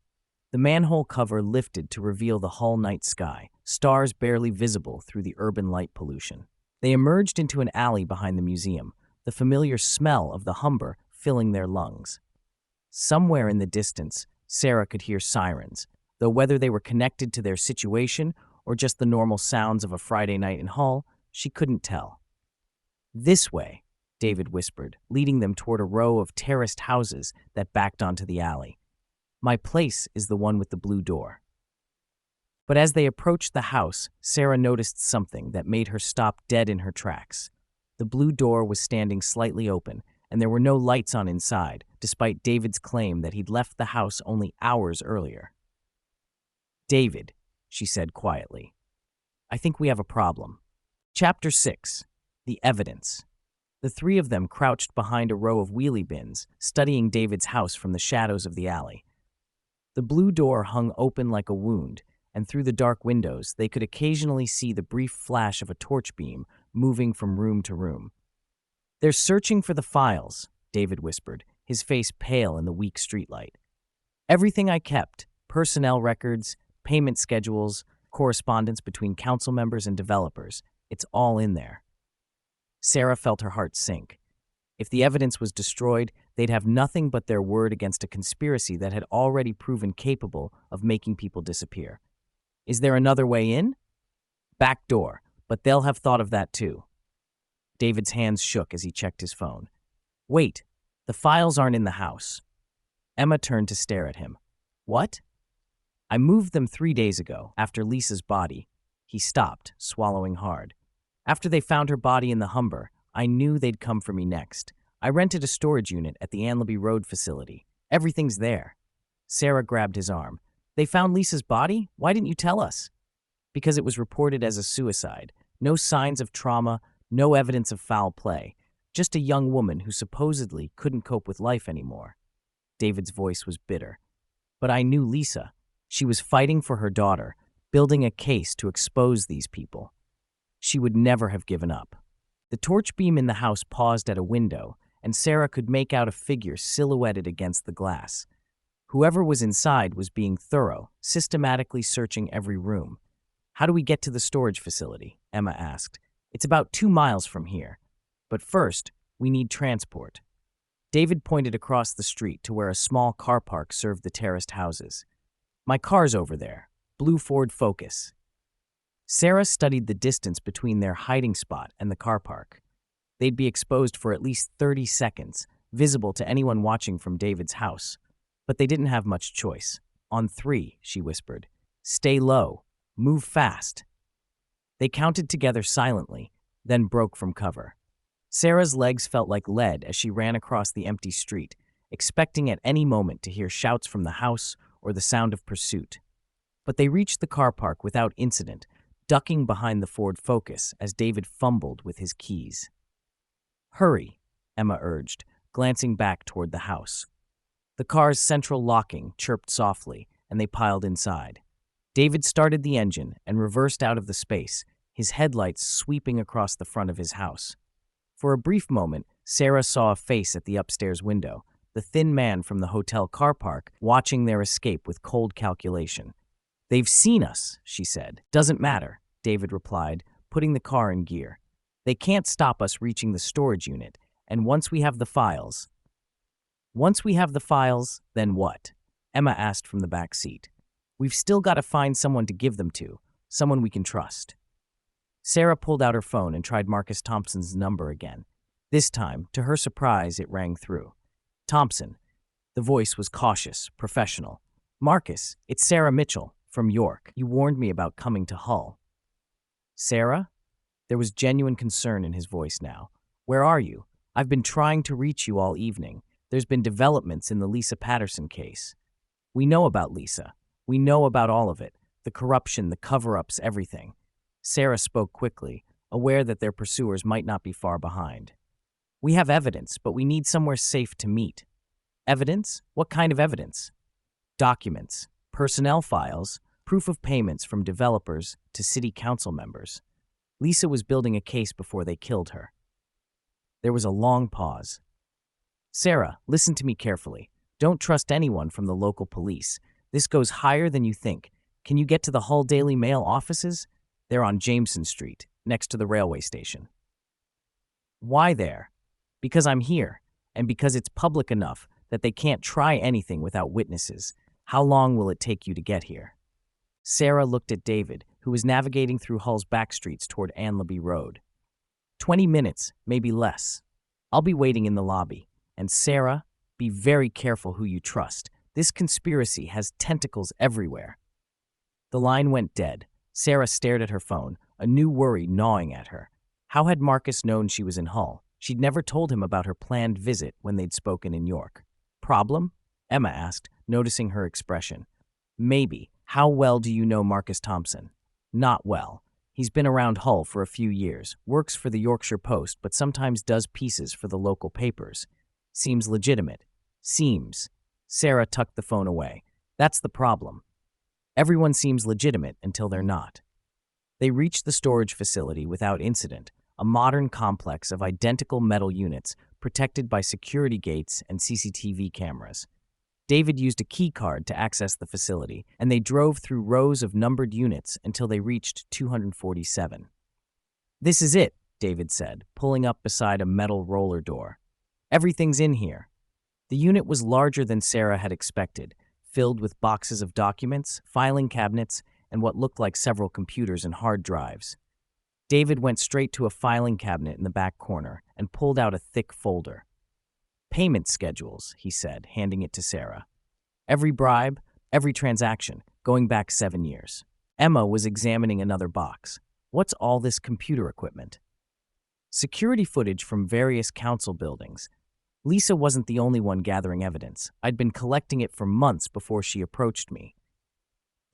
The manhole cover lifted to reveal the Hull night sky, stars barely visible through the urban light pollution. They emerged into an alley behind the museum, the familiar smell of the Humber filling their lungs. Somewhere in the distance, Sarah could hear sirens, though whether they were connected to their situation or just the normal sounds of a Friday night in Hull, she couldn't tell. "This way," David whispered, leading them toward a row of terraced houses that backed onto the alley. "My place is the one with the blue door." But as they approached the house, Sarah noticed something that made her stop dead in her tracks. The blue door was standing slightly open, and there were no lights on inside, despite David's claim that he'd left the house only hours earlier. "David," she said quietly, "I think we have a problem." Chapter 6. The Evidence. The three of them crouched behind a row of wheelie bins, studying David's house from the shadows of the alley. The blue door hung open like a wound, and through the dark windows they could occasionally see the brief flash of a torch beam moving from room to room. "They're searching for the files," David whispered, his face pale in the weak streetlight. "Everything I kept, personnel records, payment schedules, correspondence between council members and developers, it's all in there." Sarah felt her heart sink. If the evidence was destroyed, they'd have nothing but their word against a conspiracy that had already proven capable of making people disappear. "Is there another way in?" "Back door, but they'll have thought of that too." David's hands shook as he checked his phone. "Wait, the files aren't in the house." Emma turned to stare at him. "What?" "I moved them 3 days ago, after Lisa's body." He stopped, swallowing hard. "After they found her body in the Humber, I knew they'd come for me next. I rented a storage unit at the Anlaby Road facility. Everything's there." Sarah grabbed his arm. "They found Lisa's body? Why didn't you tell us?" "Because it was reported as a suicide. No signs of trauma, no evidence of foul play. Just a young woman who supposedly couldn't cope with life anymore." David's voice was bitter. "But I knew Lisa. She was fighting for her daughter, building a case to expose these people. She would never have given up." The torch beam in the house paused at a window, and Sarah could make out a figure silhouetted against the glass. Whoever was inside was being thorough, systematically searching every room. "How do we get to the storage facility?" Emma asked. "It's about 2 miles from here. But first, we need transport." David pointed across the street to where a small car park served the terraced houses. "My car's over there. Blue Ford Focus." Sarah studied the distance between their hiding spot and the car park. They'd be exposed for at least 30 seconds, visible to anyone watching from David's house. But they didn't have much choice. "On 3, she whispered. "Stay low. Move fast." They counted together silently, then broke from cover. Sarah's legs felt like lead as she ran across the empty street, expecting at any moment to hear shouts from the house or the sound of pursuit. But they reached the car park without incident, ducking behind the Ford Focus as David fumbled with his keys. "Hurry," Emma urged, glancing back toward the house. The car's central locking chirped softly, and they piled inside. David started the engine and reversed out of the space, his headlights sweeping across the front of his house. For a brief moment, Sarah saw a face at the upstairs window, the thin man from the hotel car park, watching their escape with cold calculation. "They've seen us," she said. "Doesn't matter," David replied, putting the car in gear. "They can't stop us reaching the storage unit, and once we have the files..." "Once we have the files, then what?" Emma asked from the back seat. "We've still got to find someone to give them to, someone we can trust. Sarah pulled out her phone and tried Marcus Thompson's number again. This time, to her surprise, it rang through. Thompson. The voice was cautious, professional. Marcus, it's Sarah Mitchell, from York. You warned me about coming to Hull. Sarah? There was genuine concern in his voice now. Where are you? I've been trying to reach you all evening. There's been developments in the Lisa Patterson case. We know about Lisa. We know about all of it. The corruption, the cover-ups, everything. Sarah spoke quickly, aware that their pursuers might not be far behind. We have evidence, but we need somewhere safe to meet. Evidence? What kind of evidence? Documents, personnel files, proof of payments from developers to city council members. Lisa was building a case before they killed her. There was a long pause. Sarah, listen to me carefully. Don't trust anyone from the local police. This goes higher than you think. Can you get to the Hull Daily Mail offices? They're on Jameson Street, next to the railway station. Why there? Because I'm here, and because it's public enough that they can't try anything without witnesses. How long will it take you to get here? Sarah looked at David, who was navigating through Hull's back streets toward Anlaby Road. 20 minutes, maybe less. I'll be waiting in the lobby. And Sarah, be very careful who you trust. This conspiracy has tentacles everywhere. The line went dead. Sarah stared at her phone, a new worry gnawing at her. How had Marcus known she was in Hull? She'd never told him about her planned visit when they'd spoken in York. Problem? Emma asked, noticing her expression. Maybe. How well do you know Marcus Thompson? Not well. He's been around Hull for a few years, works for the Yorkshire Post, but sometimes does pieces for the local papers. Seems legitimate. Seems. Sarah tucked the phone away. That's the problem. Everyone seems legitimate until they're not. They reached the storage facility without incident, a modern complex of identical metal units protected by security gates and CCTV cameras. David used a key card to access the facility, and they drove through rows of numbered units until they reached 247. This is it, David said, pulling up beside a metal roller door. Everything's in here. The unit was larger than Sarah had expected, filled with boxes of documents, filing cabinets, and what looked like several computers and hard drives. David went straight to a filing cabinet in the back corner and pulled out a thick folder. Payment schedules, he said, handing it to Sarah. Every bribe, every transaction, going back 7 years. Emma was examining another box. What's all this computer equipment? Security footage from various council buildings. Lisa wasn't the only one gathering evidence. I'd been collecting it for months before she approached me.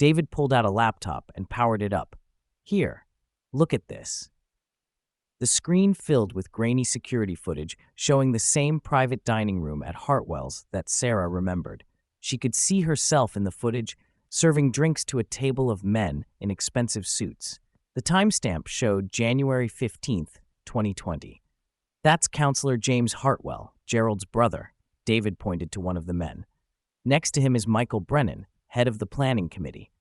David pulled out a laptop and powered it up. Here, look at this. The screen filled with grainy security footage showing the same private dining room at Hartwell's that Sarah remembered. She could see herself in the footage, serving drinks to a table of men in expensive suits. The timestamp showed January 15th, 2020. That's Counselor James Hartwell, Gerald's brother. David pointed to one of the men. Next to him is Michael Brennan, head of the planning committee.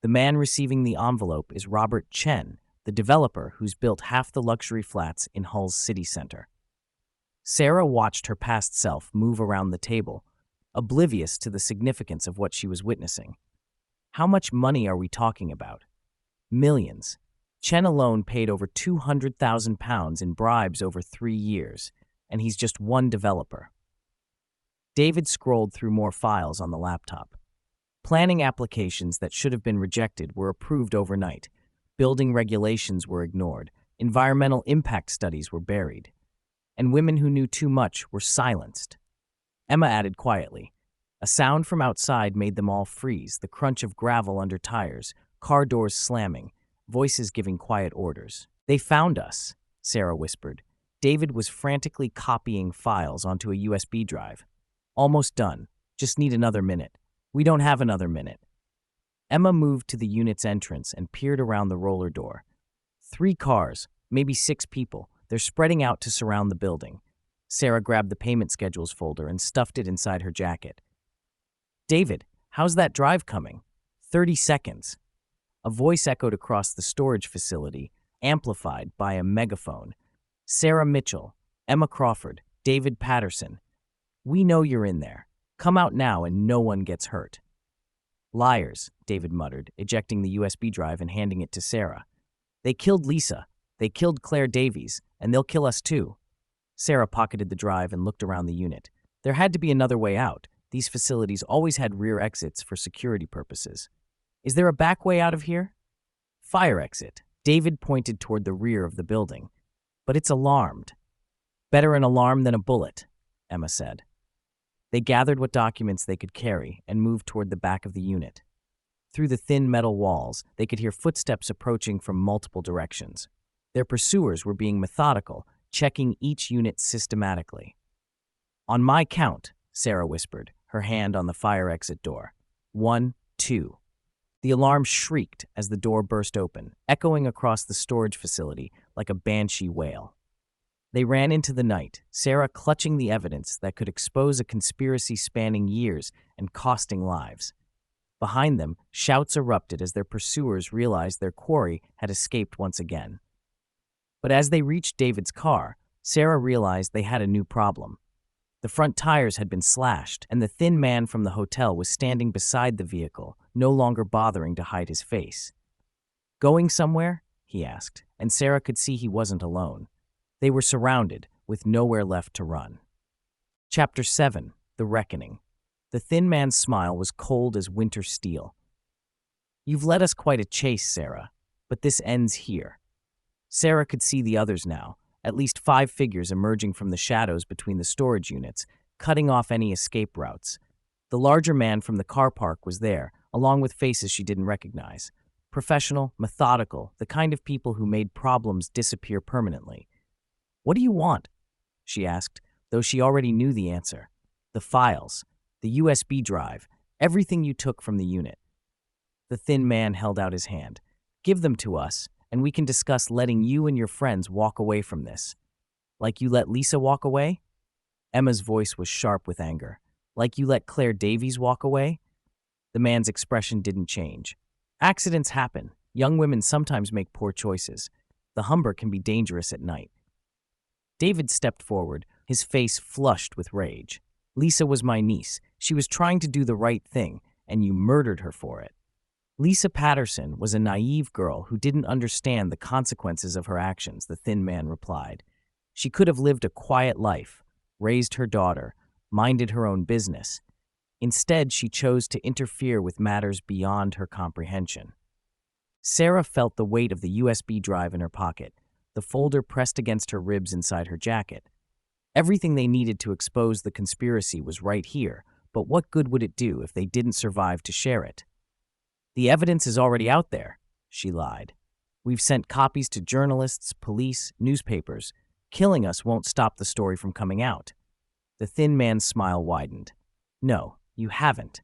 The man receiving the envelope is Robert Chen, the developer who's built half the luxury flats in Hull's city center. Sarah watched her past self move around the table, oblivious to the significance of what she was witnessing. How much money are we talking about? Millions. Chen alone paid over £200,000 in bribes over 3 years, and he's just one developer. David scrolled through more files on the laptop. Planning applications that should have been rejected were approved overnight. Building regulations were ignored. Environmental impact studies were buried. And women who knew too much were silenced. Emma added quietly. A sound from outside made them all freeze, the crunch of gravel under tires, car doors slamming, voices giving quiet orders. They found us, Sarah whispered. David was frantically copying files onto a USB drive. Almost done. Just need another minute. We don't have another minute. Emma moved to the unit's entrance and peered around the roller door. 3 cars, maybe 6 people. They're spreading out to surround the building. Sarah grabbed the payment schedules folder and stuffed it inside her jacket. David, how's that drive coming? 30 seconds. A voice echoed across the storage facility, amplified by a megaphone. Sarah Mitchell, Emma Crawford, David Patterson. We know you're in there. Come out now and no one gets hurt. Liars, David muttered, ejecting the USB drive and handing it to Sarah. They killed Lisa. They killed Claire Davies, and they'll kill us too. Sarah pocketed the drive and looked around the unit. There had to be another way out. These facilities always had rear exits for security purposes. Is there a back way out of here? Fire exit. David pointed toward the rear of the building. But it's alarmed. Better an alarm than a bullet, Emma said. They gathered what documents they could carry and moved toward the back of the unit. Through the thin metal walls, they could hear footsteps approaching from multiple directions. Their pursuers were being methodical, checking each unit systematically. On my count, Sarah whispered, her hand on the fire exit door. 1, 2. The alarm shrieked as the door burst open, echoing across the storage facility like a banshee wail. They ran into the night, Sarah clutching the evidence that could expose a conspiracy spanning years and costing lives. Behind them, shouts erupted as their pursuers realized their quarry had escaped once again. But as they reached David's car, Sarah realized they had a new problem. The front tires had been slashed, and the thin man from the hotel was standing beside the vehicle, no longer bothering to hide his face. Going somewhere? He asked, and Sarah could see he wasn't alone. They were surrounded, with nowhere left to run. Chapter 7. The Reckoning. The thin man's smile was cold as winter steel. You've led us quite a chase, Sarah, but this ends here. Sarah could see the others now, at least 5 figures emerging from the shadows between the storage units, cutting off any escape routes. The larger man from the car park was there, along with faces she didn't recognize. Professional, methodical, the kind of people who made problems disappear permanently. What do you want? She asked, though she already knew the answer. The files, the USB drive, everything you took from the unit. The thin man held out his hand. Give them to us, and we can discuss letting you and your friends walk away from this. Like you let Lisa walk away? Emma's voice was sharp with anger. Like you let Claire Davies walk away? The man's expression didn't change. Accidents happen. Young women sometimes make poor choices. The Humber can be dangerous at night. David stepped forward, his face flushed with rage. Lisa was my niece. She was trying to do the right thing, and you murdered her for it. Lisa Patterson was a naive girl who didn't understand the consequences of her actions, the thin man replied. She could have lived a quiet life, raised her daughter, minded her own business. Instead, she chose to interfere with matters beyond her comprehension. Sarah felt the weight of the USB drive in her pocket, the folder pressed against her ribs inside her jacket. Everything they needed to expose the conspiracy was right here, but what good would it do if they didn't survive to share it? The evidence is already out there, she lied. We've sent copies to journalists, police, newspapers. Killing us won't stop the story from coming out. The thin man's smile widened. No, you haven't.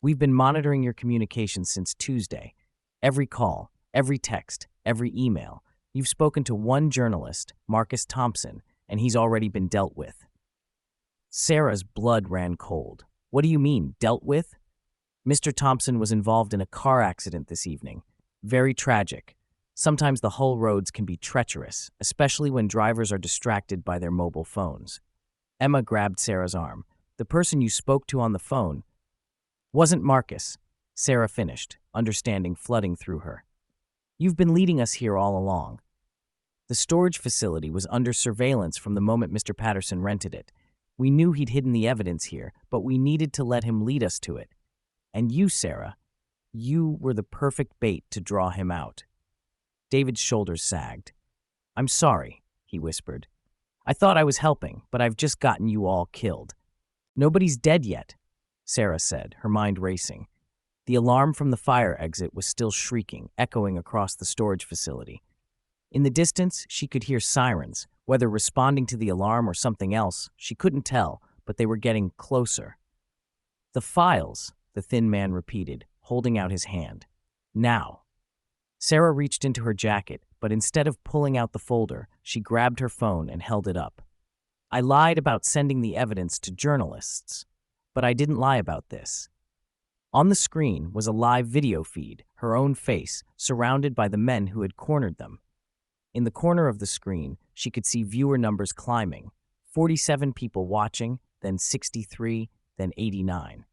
We've been monitoring your communications since Tuesday. Every call, every text, every email. You've spoken to one journalist, Marcus Thompson, and he's already been dealt with. Sarah's blood ran cold. What do you mean, dealt with? Mr. Thompson was involved in a car accident this evening. Very tragic. Sometimes the Hull roads can be treacherous, especially when drivers are distracted by their mobile phones. Emma grabbed Sarah's arm. The person you spoke to on the phone wasn't Marcus. Sarah finished, understanding flooding through her. You've been leading us here all along. The storage facility was under surveillance from the moment Mr. Patterson rented it. We knew he'd hidden the evidence here, but we needed to let him lead us to it. And you, Sarah, you were the perfect bait to draw him out. David's shoulders sagged. I'm sorry, he whispered. I thought I was helping, but I've just gotten you all killed. Nobody's dead yet, Sarah said, her mind racing. The alarm from the fire exit was still shrieking, echoing across the storage facility. In the distance, she could hear sirens. Whether responding to the alarm or something else, she couldn't tell, but they were getting closer. The files, the thin man repeated, holding out his hand. Now. Sarah reached into her jacket, but instead of pulling out the folder, she grabbed her phone and held it up. I lied about sending the evidence to journalists, but I didn't lie about this. On the screen was a live video feed, her own face, surrounded by the men who had cornered them. In the corner of the screen, she could see viewer numbers climbing. 47 people watching, then 63, then 89.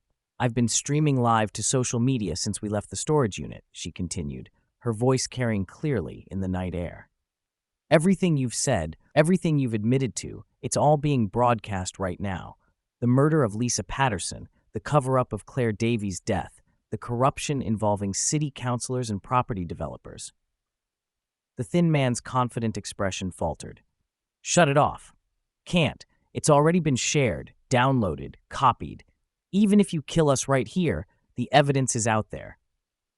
I've been streaming live to social media since we left the storage unit, she continued, her voice carrying clearly in the night air. Everything you've said, everything you've admitted to, it's all being broadcast right now. The murder of Lisa Patterson, the cover-up of Claire Davies' death, the corruption involving city councilors and property developers. The thin man's confident expression faltered. Shut it off. Can't. It's already been shared, downloaded, copied. Even if you kill us right here, the evidence is out there.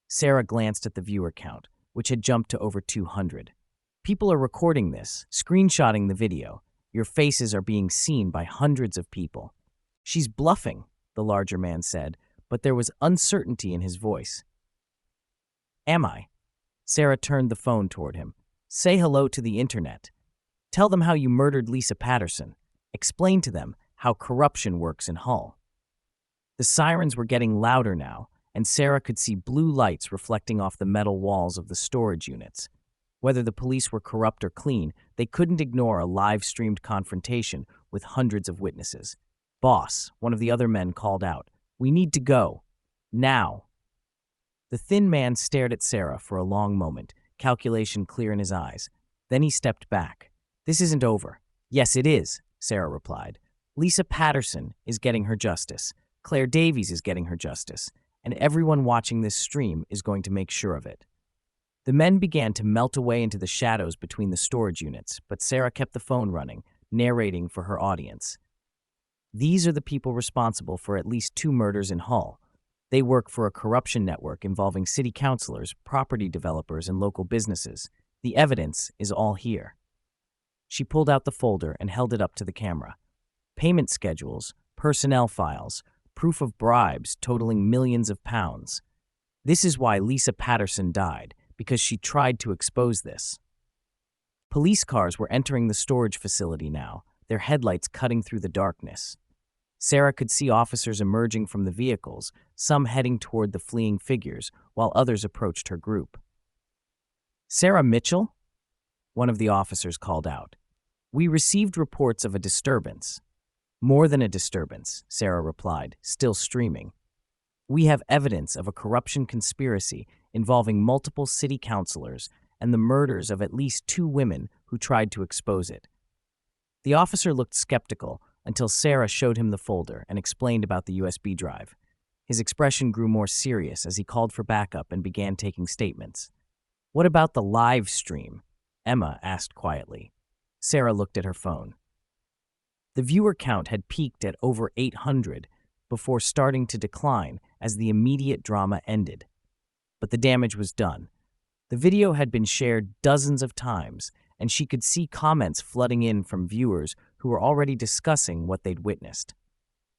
Sarah glanced at the viewer count, which had jumped to over 200. People are recording this, screenshotting the video. Your faces are being seen by hundreds of people. She's bluffing, the larger man said, but there was uncertainty in his voice. Am I? Sarah turned the phone toward him. Say hello to the internet. Tell them how you murdered Lisa Patterson. Explain to them how corruption works in Hull. The sirens were getting louder now, and Sarah could see blue lights reflecting off the metal walls of the storage units. Whether the police were corrupt or clean, they couldn't ignore a live-streamed confrontation with hundreds of witnesses. Boss, one of the other men called out, we need to go. Now. The thin man stared at Sarah for a long moment, calculation clear in his eyes. Then he stepped back. This isn't over. Yes, it is, Sarah replied. Lisa Patterson is getting her justice. Claire Davies is getting her justice. And everyone watching this stream is going to make sure of it. The men began to melt away into the shadows between the storage units, but Sarah kept the phone running, narrating for her audience. These are the people responsible for at least 2 murders in Hull. They work for a corruption network involving city councilors, property developers, and local businesses. The evidence is all here. She pulled out the folder and held it up to the camera. Payment schedules, personnel files, proof of bribes totaling millions of pounds. This is why Lisa Patterson died, because she tried to expose this. Police cars were entering the storage facility now, their headlights cutting through the darkness. Sarah could see officers emerging from the vehicles, some heading toward the fleeing figures, while others approached her group. Sarah Mitchell? One of the officers called out. We received reports of a disturbance. More than a disturbance, Sarah replied, still streaming. We have evidence of a corruption conspiracy involving multiple city councilors and the murders of at least 2 women who tried to expose it. The officer looked skeptical until Sarah showed him the folder and explained about the USB drive. His expression grew more serious as he called for backup and began taking statements. What about the live stream? Emma asked quietly. Sarah looked at her phone. The viewer count had peaked at over 800 before starting to decline as the immediate drama ended. But the damage was done. The video had been shared dozens of times, and she could see comments flooding in from viewers who were already discussing what they'd witnessed.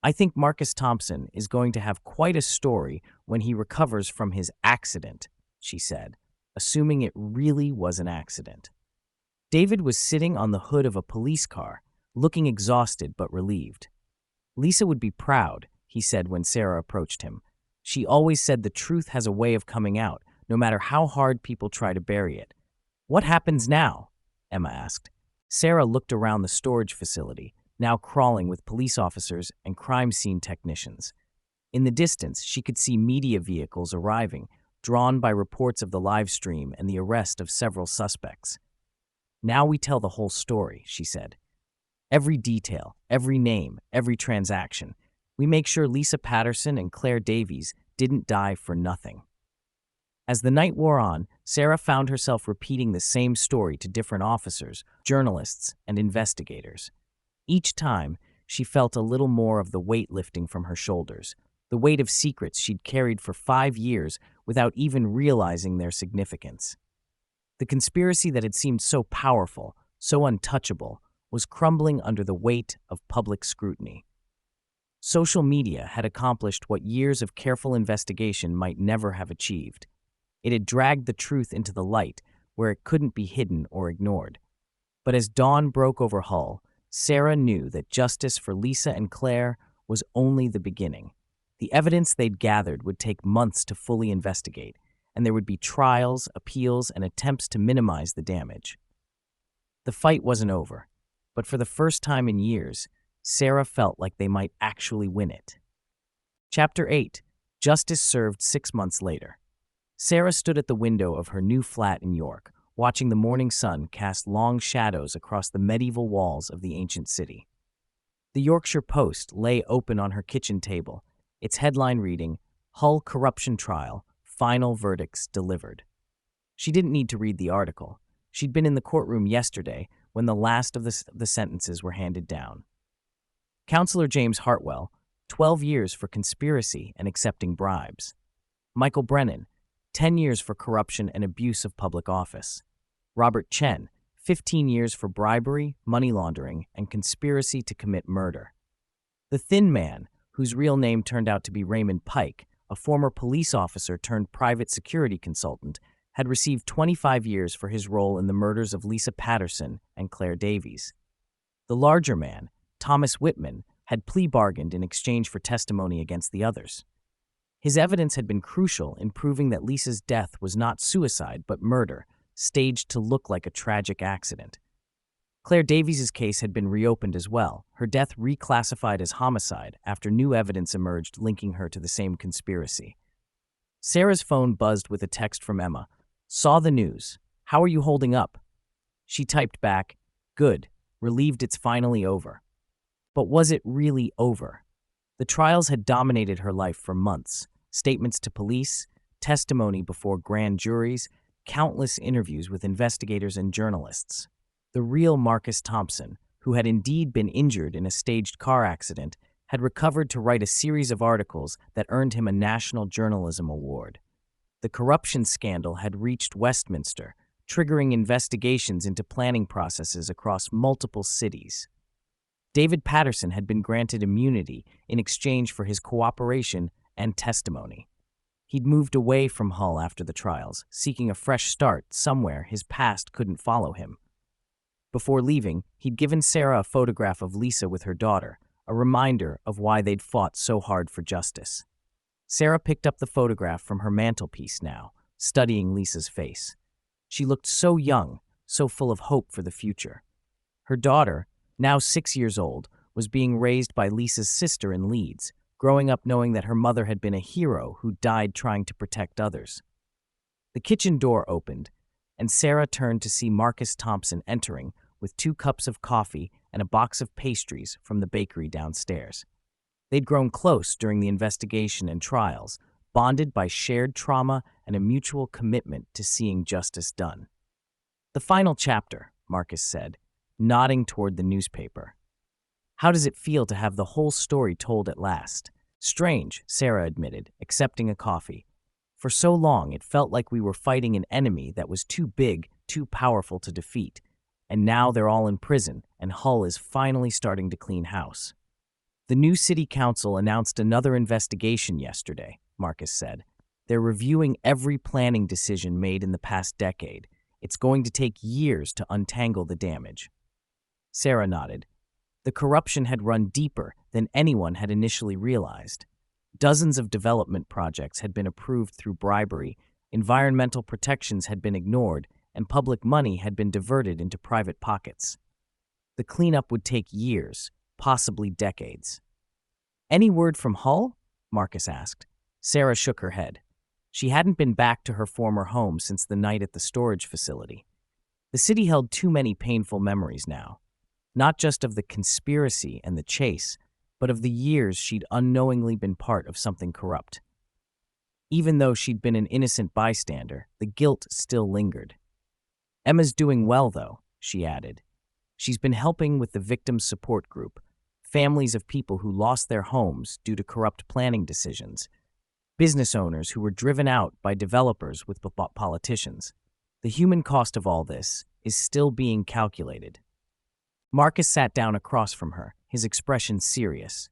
I think Marcus Thompson is going to have quite a story when he recovers from his accident, she said, assuming it really was an accident. David was sitting on the hood of a police car, looking exhausted but relieved. Lisa would be proud, he said when Sarah approached him. She always said the truth has a way of coming out, no matter how hard people try to bury it. What happens now? Emma asked. Sarah looked around the storage facility, now crawling with police officers and crime scene technicians. In the distance, she could see media vehicles arriving, drawn by reports of the live stream and the arrest of several suspects. Now we tell the whole story, she said. Every detail, every name, every transaction. We make sure Lisa Patterson and Claire Davies didn't die for nothing. As the night wore on, Sarah found herself repeating the same story to different officers, journalists, and investigators. Each time, she felt a little more of the weight lifting from her shoulders, the weight of secrets she'd carried for 5 years without even realizing their significance. The conspiracy that had seemed so powerful, so untouchable, was crumbling under the weight of public scrutiny. Social media had accomplished what years of careful investigation might never have achieved. It had dragged the truth into the light where it couldn't be hidden or ignored. But as dawn broke over Hull, Sarah knew that justice for Lisa and Claire was only the beginning. The evidence they'd gathered would take months to fully investigate, and there would be trials, appeals, and attempts to minimize the damage. The fight wasn't over, but for the first time in years, Sarah felt like they might actually win it. Chapter 8. Justice Served 6 Months Later. Sarah stood at the window of her new flat in York, watching the morning sun cast long shadows across the medieval walls of the ancient city. The Yorkshire Post lay open on her kitchen table, its headline reading, "Hull Corruption Trial, Final Verdicts Delivered." She didn't need to read the article. She'd been in the courtroom yesterday when the last of the sentences were handed down. Counselor James Hartwell, 12 years for conspiracy and accepting bribes. Michael Brennan, 10 years for corruption and abuse of public office. Robert Chen, 15 years for bribery, money laundering, and conspiracy to commit murder. The thin man, whose real name turned out to be Raymond Pike, a former police officer turned private security consultant, had received 25 years for his role in the murders of Lisa Patterson and Claire Davies. The larger man, Thomas Whitman, had plea bargained in exchange for testimony against the others. His evidence had been crucial in proving that Lisa's death was not suicide but murder, staged to look like a tragic accident. Claire Davies' case had been reopened as well, her death reclassified as homicide after new evidence emerged linking her to the same conspiracy. Sarah's phone buzzed with a text from Emma. "Saw the news. How are you holding up?" She typed back, "Good, relieved it's finally over." But was it really over? The trials had dominated her life for months. Statements to police, testimony before grand juries, countless interviews with investigators and journalists. The real Marcus Thompson, who had indeed been injured in a staged car accident, had recovered to write a series of articles that earned him a National Journalism Award. The corruption scandal had reached Westminster, triggering investigations into planning processes across multiple cities. David Patterson had been granted immunity in exchange for his cooperation and testimony. He'd moved away from Hull after the trials, seeking a fresh start somewhere his past couldn't follow him. Before leaving, he'd given Sarah a photograph of Lisa with her daughter, a reminder of why they'd fought so hard for justice. Sarah picked up the photograph from her mantelpiece now, studying Lisa's face. She looked so young, so full of hope for the future. Her daughter, now 6 years old, was being raised by Lisa's sister in Leeds, growing up knowing that her mother had been a hero who died trying to protect others. The kitchen door opened, and Sarah turned to see Marcus Thompson entering with 2 cups of coffee and a box of pastries from the bakery downstairs. They'd grown close during the investigation and trials, bonded by shared trauma and a mutual commitment to seeing justice done. "The final chapter," Marcus said, nodding toward the newspaper. "How does it feel to have the whole story told at last?" "Strange," Sarah admitted, accepting a coffee. "For so long it felt like we were fighting an enemy that was too big, too powerful to defeat. And now they're all in prison, and Hull is finally starting to clean house." "The new city council announced another investigation yesterday," Marcus said. "They're reviewing every planning decision made in the past decade. It's going to take years to untangle the damage." Sarah nodded. The corruption had run deeper than anyone had initially realized. Dozens of development projects had been approved through bribery, environmental protections had been ignored, and public money had been diverted into private pockets. The cleanup would take years, possibly decades. "Any word from Hull?" Marcus asked. Sarah shook her head. She hadn't been back to her former home since the night at the storage facility. The city held too many painful memories now. Not just of the conspiracy and the chase, but of the years she'd unknowingly been part of something corrupt. Even though she'd been an innocent bystander, the guilt still lingered. "Emma's doing well, though," she added. "She's been helping with the victims' support group, families of people who lost their homes due to corrupt planning decisions, business owners who were driven out by developers with politicians. The human cost of all this is still being calculated." Marcus sat down across from her, his expression serious.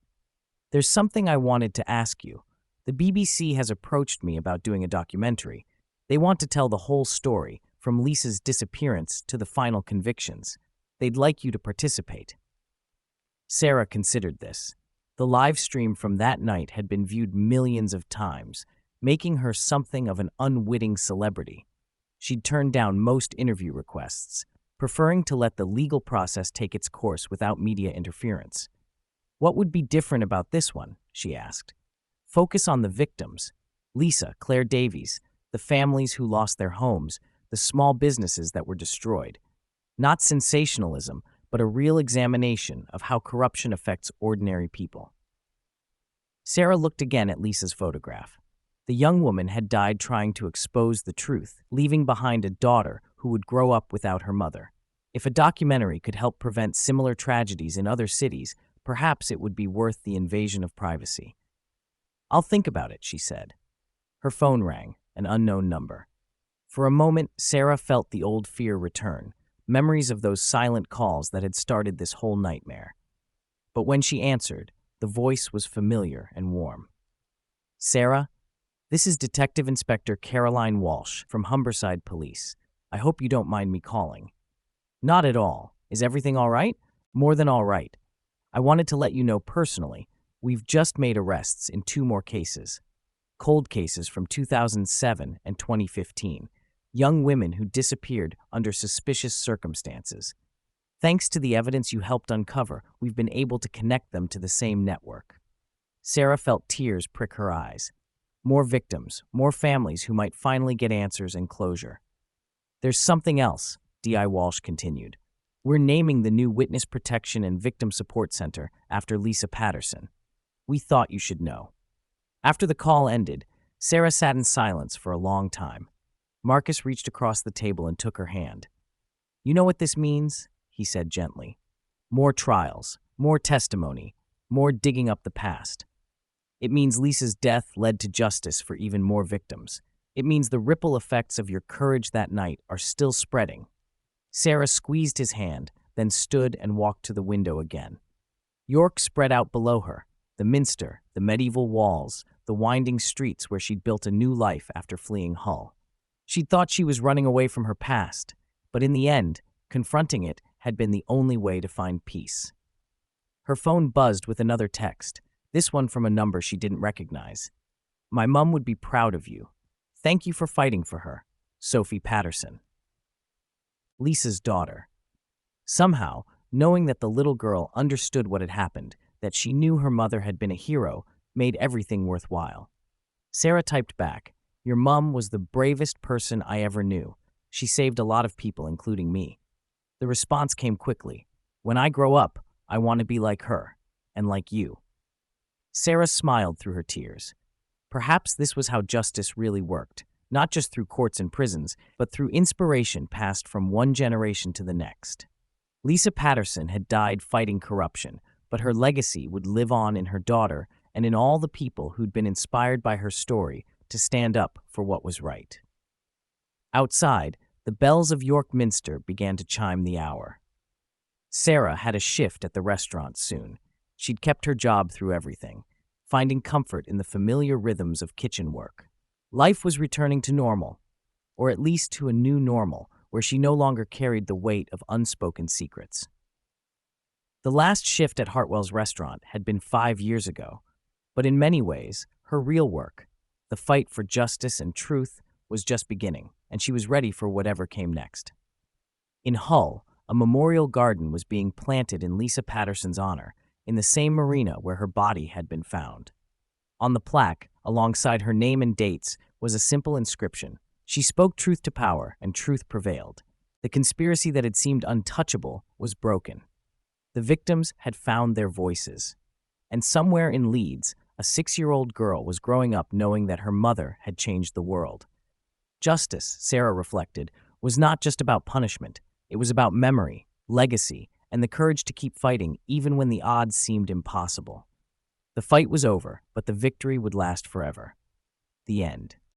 "There's something I wanted to ask you. The BBC has approached me about doing a documentary. They want to tell the whole story, from Lisa's disappearance to the final convictions. They'd like you to participate." Sarah considered this. The live stream from that night had been viewed millions of times, making her something of an unwitting celebrity. She'd turned down most interview requests, preferring to let the legal process take its course without media interference. "What would be different about this one?" she asked. Focus on the victims. Lisa, Claire Davies, the families who lost their homes, the small businesses that were destroyed. Not sensationalism, but a real examination of how corruption affects ordinary people. Sarah looked again at Lisa's photograph. The young woman had died trying to expose the truth, leaving behind a daughter who would grow up without her mother. If a documentary could help prevent similar tragedies in other cities, perhaps it would be worth the invasion of privacy. "I'll think about it," she said. Her phone rang, an unknown number. For a moment, Sarah felt the old fear return, memories of those silent calls that had started this whole nightmare. But when she answered, the voice was familiar and warm. "Sarah, this is Detective Inspector Caroline Walsh from Humberside Police. I hope you don't mind me calling." "Not at all. Is everything all right?" "More than all right. I wanted to let you know personally, we've just made arrests in 2 more cases. Cold cases from 2007 and 2015. Young women who disappeared under suspicious circumstances. Thanks to the evidence you helped uncover, we've been able to connect them to the same network." Sarah felt tears prick her eyes. More victims, more families who might finally get answers and closure. "There's something else," D.I. Walsh continued. "We're naming the new Witness Protection and Victim Support Center after Lisa Patterson. We thought you should know." After the call ended, Sarah sat in silence for a long time. Marcus reached across the table and took her hand. "You know what this means?" he said gently. "More trials, more testimony, more digging up the past. It means Lisa's death led to justice for even more victims. It means the ripple effects of your courage that night are still spreading." Sarah squeezed his hand, then stood and walked to the window again. York spread out below her, the minster, the medieval walls, the winding streets where she'd built a new life after fleeing Hull. She'd thought she was running away from her past, but in the end, confronting it had been the only way to find peace. Her phone buzzed with another text, this one from a number she didn't recognize. "My mum would be proud of you. Thank you for fighting for her. Sophie Patterson." Lisa's daughter. Somehow, knowing that the little girl understood what had happened, that she knew her mother had been a hero, made everything worthwhile. Sarah typed back, "Your mum was the bravest person I ever knew. She saved a lot of people, including me." The response came quickly. "When I grow up, I want to be like her, and like you." Sarah smiled through her tears. Perhaps this was how justice really worked, not just through courts and prisons, but through inspiration passed from one generation to the next. Lisa Patterson had died fighting corruption, but her legacy would live on in her daughter and in all the people who'd been inspired by her story to stand up for what was right. Outside, the bells of York Minster began to chime the hour. Sarah had a shift at the restaurant soon. She'd kept her job through everything, finding comfort in the familiar rhythms of kitchen work. Life was returning to normal, or at least to a new normal, where she no longer carried the weight of unspoken secrets. The last shift at Hartwell's restaurant had been 5 years ago, but in many ways, her real work, the fight for justice and truth, was just beginning, and she was ready for whatever came next. In Hull, a memorial garden was being planted in Lisa Patterson's honor, in the same marina where her body had been found. On the plaque, alongside her name and dates, was a simple inscription. She spoke truth to power, and truth prevailed. The conspiracy that had seemed untouchable was broken. The victims had found their voices. And somewhere in Leeds, a 6-year-old girl was growing up knowing that her mother had changed the world. Justice, Sarah reflected, was not just about punishment. It was about memory, legacy, and the courage to keep fighting even when the odds seemed impossible. The fight was over, but the victory would last forever. The end.